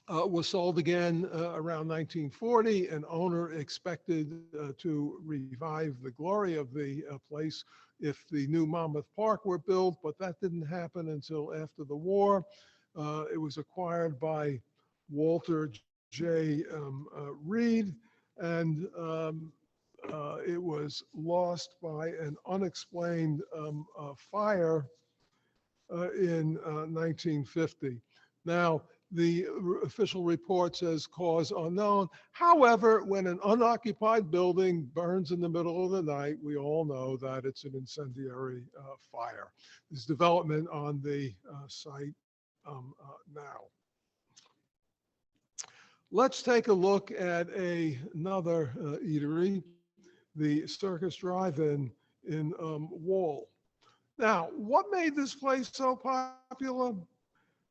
was sold again around 1940. An owner expected to revive the glory of the place if the new Monmouth Park were built, but that didn't happen until after the war. It was acquired by Walter J. Reed, and it was lost by an unexplained fire in 1950. Now, the official report says cause unknown. However, when an unoccupied building burns in the middle of the night, we all know that it's an incendiary fire. There's development on the site now. Let's take a look at another eatery, the Circus DriveIn in Wall. Now, what made this place so popular?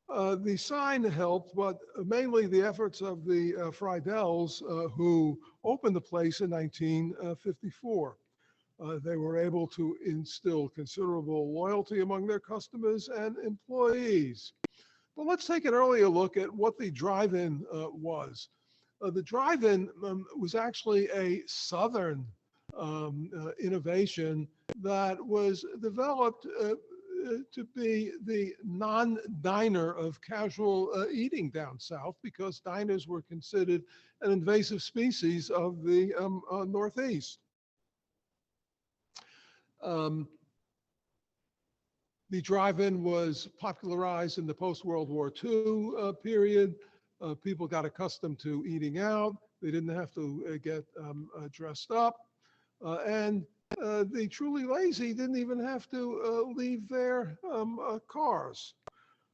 The sign helped, but mainly the efforts of the Friedells, who opened the place in 1954. They were able to instill considerable loyalty among their customers and employees. But let's take an earlier look at what the drive-in was. The drive-in was actually a Southern innovation that was developed to be the non-diner of casual eating down south, because diners were considered an invasive species of the Northeast. The drive-in was popularized in the post-World War II period. People got accustomed to eating out. They didn't have to get dressed up. And the truly lazy didn't even have to leave their cars.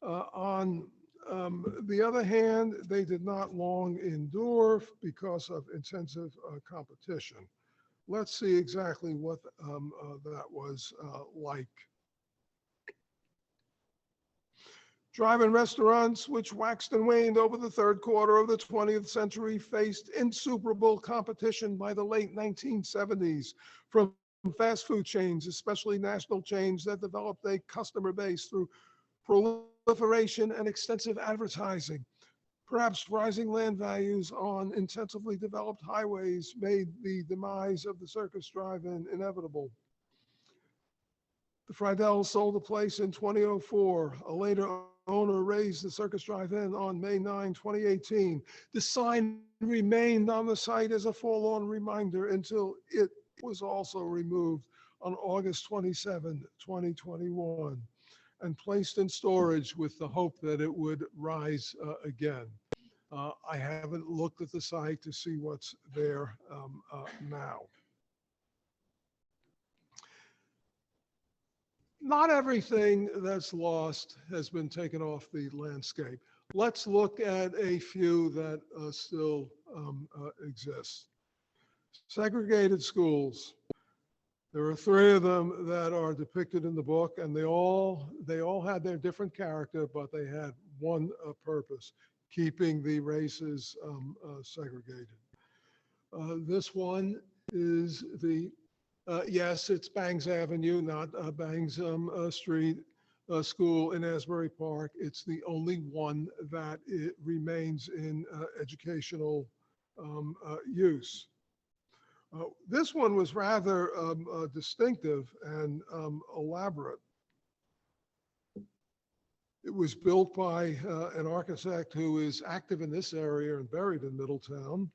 On the other hand, they did not long endure because of intensive competition. Let's see exactly what that was like. Drive-in restaurants, which waxed and waned over the third quarter of the 20th century, faced insuperable competition by the late 1970s from fast food chains, especially national chains that developed a customer base through proliferation and extensive advertising. Perhaps rising land values on intensively developed highways made the demise of the Circus drive-in inevitable. The Friedells sold the place in 2004. A later owner raised the Circus drive-in on May 9, 2018. The sign remained on the site as a forlorn reminder until it was also removed on August 27, 2021, and placed in storage with the hope that it would rise again. I haven't looked at the site to see what's there now. Not everything that's lost has been taken off the landscape. Let's look at a few that still exist. Segregated schools. There are 3 of them that are depicted in the book, and they all had their different character, but they had one purpose: keeping the races segregated. This one is the yes, it's Bangs Avenue, not Bangs Street School in Asbury Park. It's the only one that it remains in educational use. This one was rather distinctive and elaborate. It was built by an architect who is active in this area and buried in Middletown.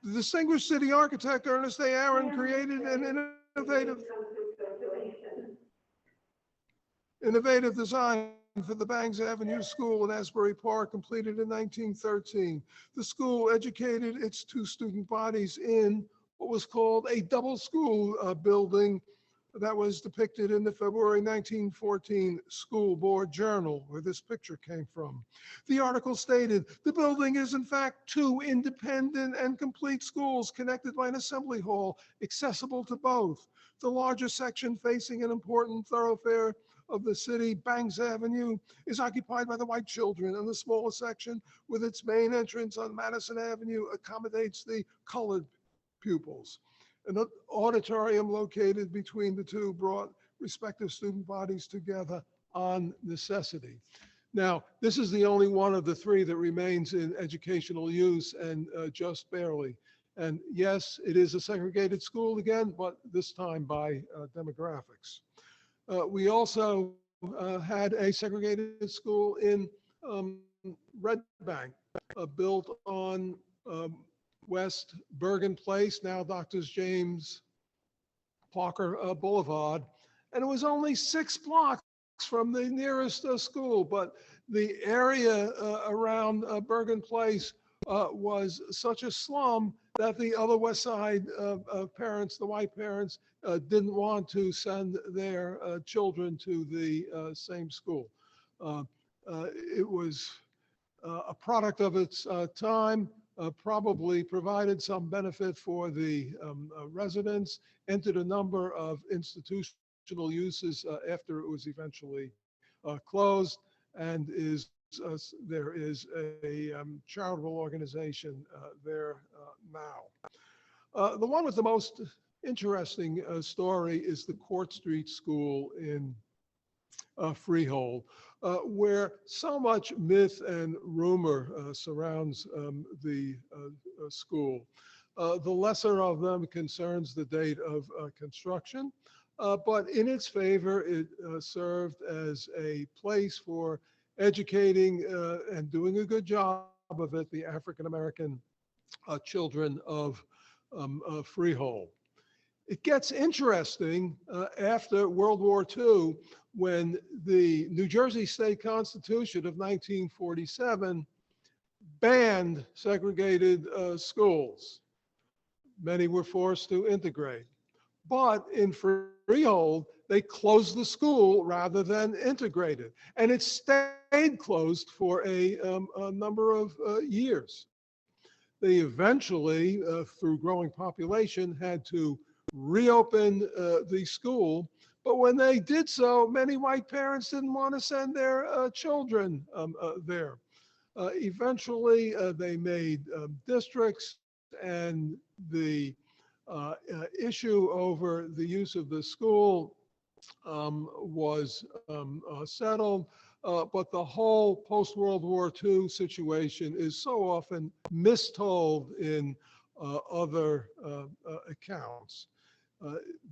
The distinguished city architect, Ernest A. Aaron, created an innovative design for the Bangs Avenue School in Asbury Park, completed in 1913. The school educated its 2 student bodies in what was called a double school building that was depicted in the February 1914 School Board Journal, where this picture came from. The article stated, the building is in fact 2 independent and complete schools connected by an assembly hall, accessible to both. The larger section, facing an important thoroughfare of the city, Bangs Avenue, is occupied by the white children, and the smaller section, with its main entrance on Madison Avenue, accommodates the colored pupils. An auditorium located between the 2 brought respective student bodies together on necessity. Now, this is the only one of the 3 that remains in educational use, and just barely. And yes, it is a segregated school again, but this time by demographics. We also had a segregated school in Red Bank, built on West Bergen Place, now Dr. James Parker Boulevard. And it was only 6 blocks from the nearest school, but the area around Bergen Place was such a slum that the other West Side parents, the white parents, didn't want to send their children to the same school. It was a product of its time. Probably provided some benefit for the residents, entered a number of institutional uses after it was eventually closed, and there is a charitable organization there now. The one with the most interesting story is the Court Street School in Freehold. where so much myth and rumor surrounds the school. The lesser of them concerns the date of construction, but in its favor, it served as a place for educating and doing a good job of it, the African-American children of Freehold. It gets interesting after World War II, when the New Jersey State Constitution of 1947 banned segregated schools. Many were forced to integrate. But in Freehold, they closed the school rather than integrate it. And it stayed closed for a number of years. They eventually, through growing population, had to reopen the school. But when they did so, many white parents didn't want to send their children there. Eventually, they made districts, and the issue over the use of the school was settled. But the whole post-World War II situation is so often mistold in other accounts.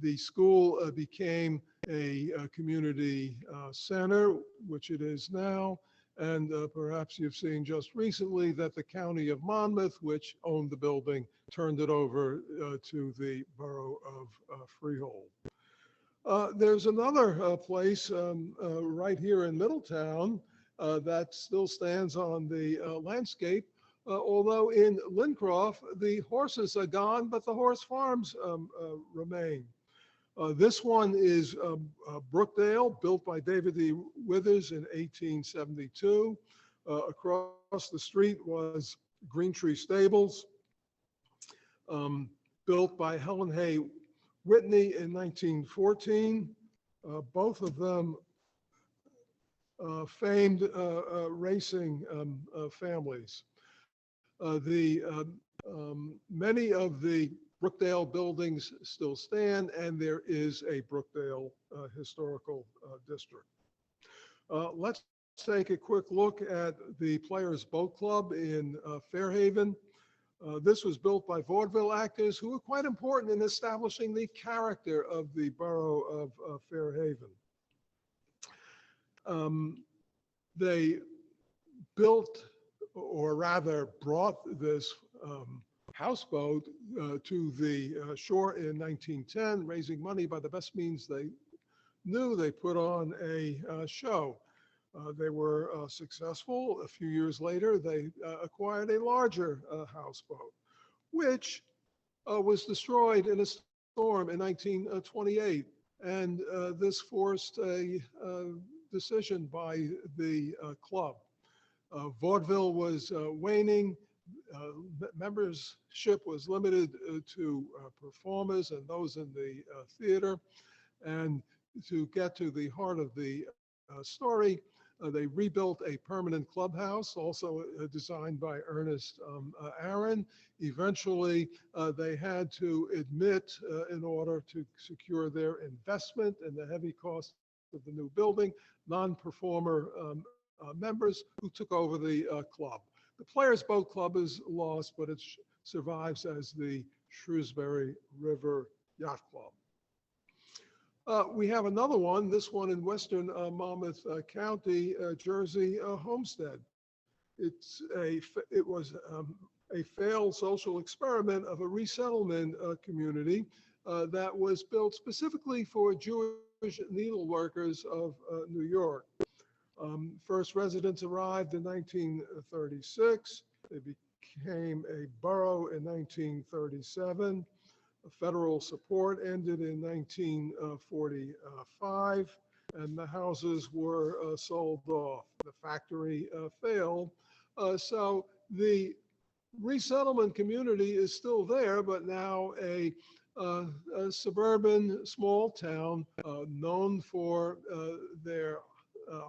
The school became a community center, which it is now, and perhaps you've seen just recently that the county of Monmouth, which owned the building, turned it over to the borough of Freehold. There's another place right here in Middletown that still stands on the landscape, although in Lincroft, the horses are gone, but the horse farms remain. This one is Brookdale, built by David D. Withers in 1872. Across the street was Green Tree Stables, built by Helen Hay Whitney in 1914. Both of them famed racing families. Many of the Brookdale buildings still stand, and there is a Brookdale historical district. Let's take a quick look at the Players Boat Club in Fairhaven. This was built by vaudeville actors who were quite important in establishing the character of the borough of Fairhaven. They built, or rather brought, this houseboat to the shore in 1910, raising money by the best means they knew. They put on a show. They were successful. A few years later, they acquired a larger houseboat, which was destroyed in a storm in 1928. And this forced a decision by the club. Vaudeville was waning. Membership was limited to performers and those in the theater. And to get to the heart of the story, they rebuilt a permanent clubhouse, also designed by Ernest Aaron. Eventually, they had to admit, in order to secure their investment and the heavy cost of the new building, non-performer members who took over the club. The Players Boat Club is lost, but it survives as the Shrewsbury River Yacht Club. We have another one, this one in western Monmouth County, Jersey Homestead. It was a failed social experiment of a resettlement community that was built specifically for Jewish needle workers of New York. First residents arrived in 1936. They became a borough in 1937. Federal support ended in 1945, and the houses were sold off. The factory failed. So the resettlement community is still there, but now a suburban small town known for their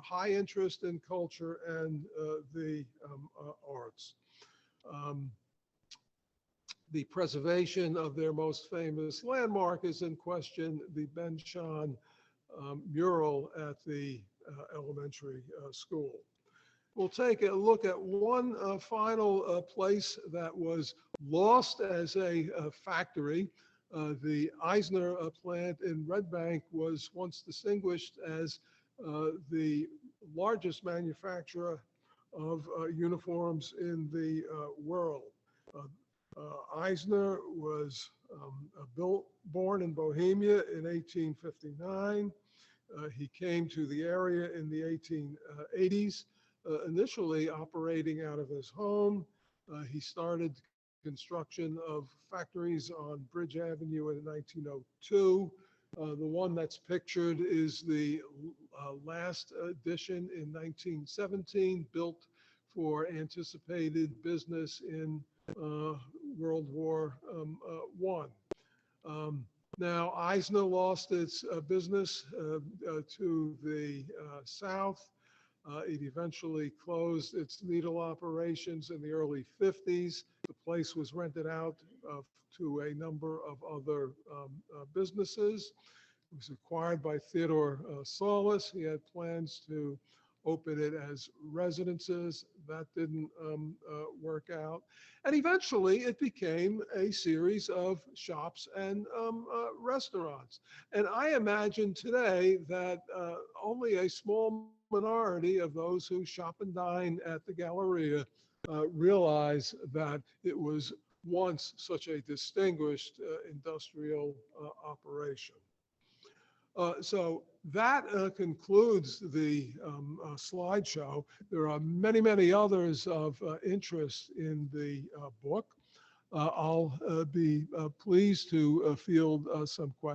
high interest in culture and the arts. The preservation of their most famous landmark is in question, the Ben Shahn mural at the elementary school. We'll take a look at one final place that was lost as a factory. The Eisner plant in Red Bank was once distinguished as the largest manufacturer of uniforms in the world. Eisner was born in Bohemia in 1859. He came to the area in the 1880s, initially operating out of his home. He started construction of factories on Bridge Avenue in 1902. The one that's pictured is the last edition in 1917, built for anticipated business in World War I. Now, Eisner lost its business to the south. It eventually closed its needle operations in the early 50s. The place was rented out to a number of other businesses. It was acquired by Theodore Salas. He had plans to open it as residences. That didn't work out. And eventually it became a series of shops and restaurants. And I imagine today that only a small minority of those who shop and dine at the Galleria realize that it was once such a distinguished industrial operation. So that concludes the slideshow. There are many, many others of interest in the book. I'll be pleased to field some questions.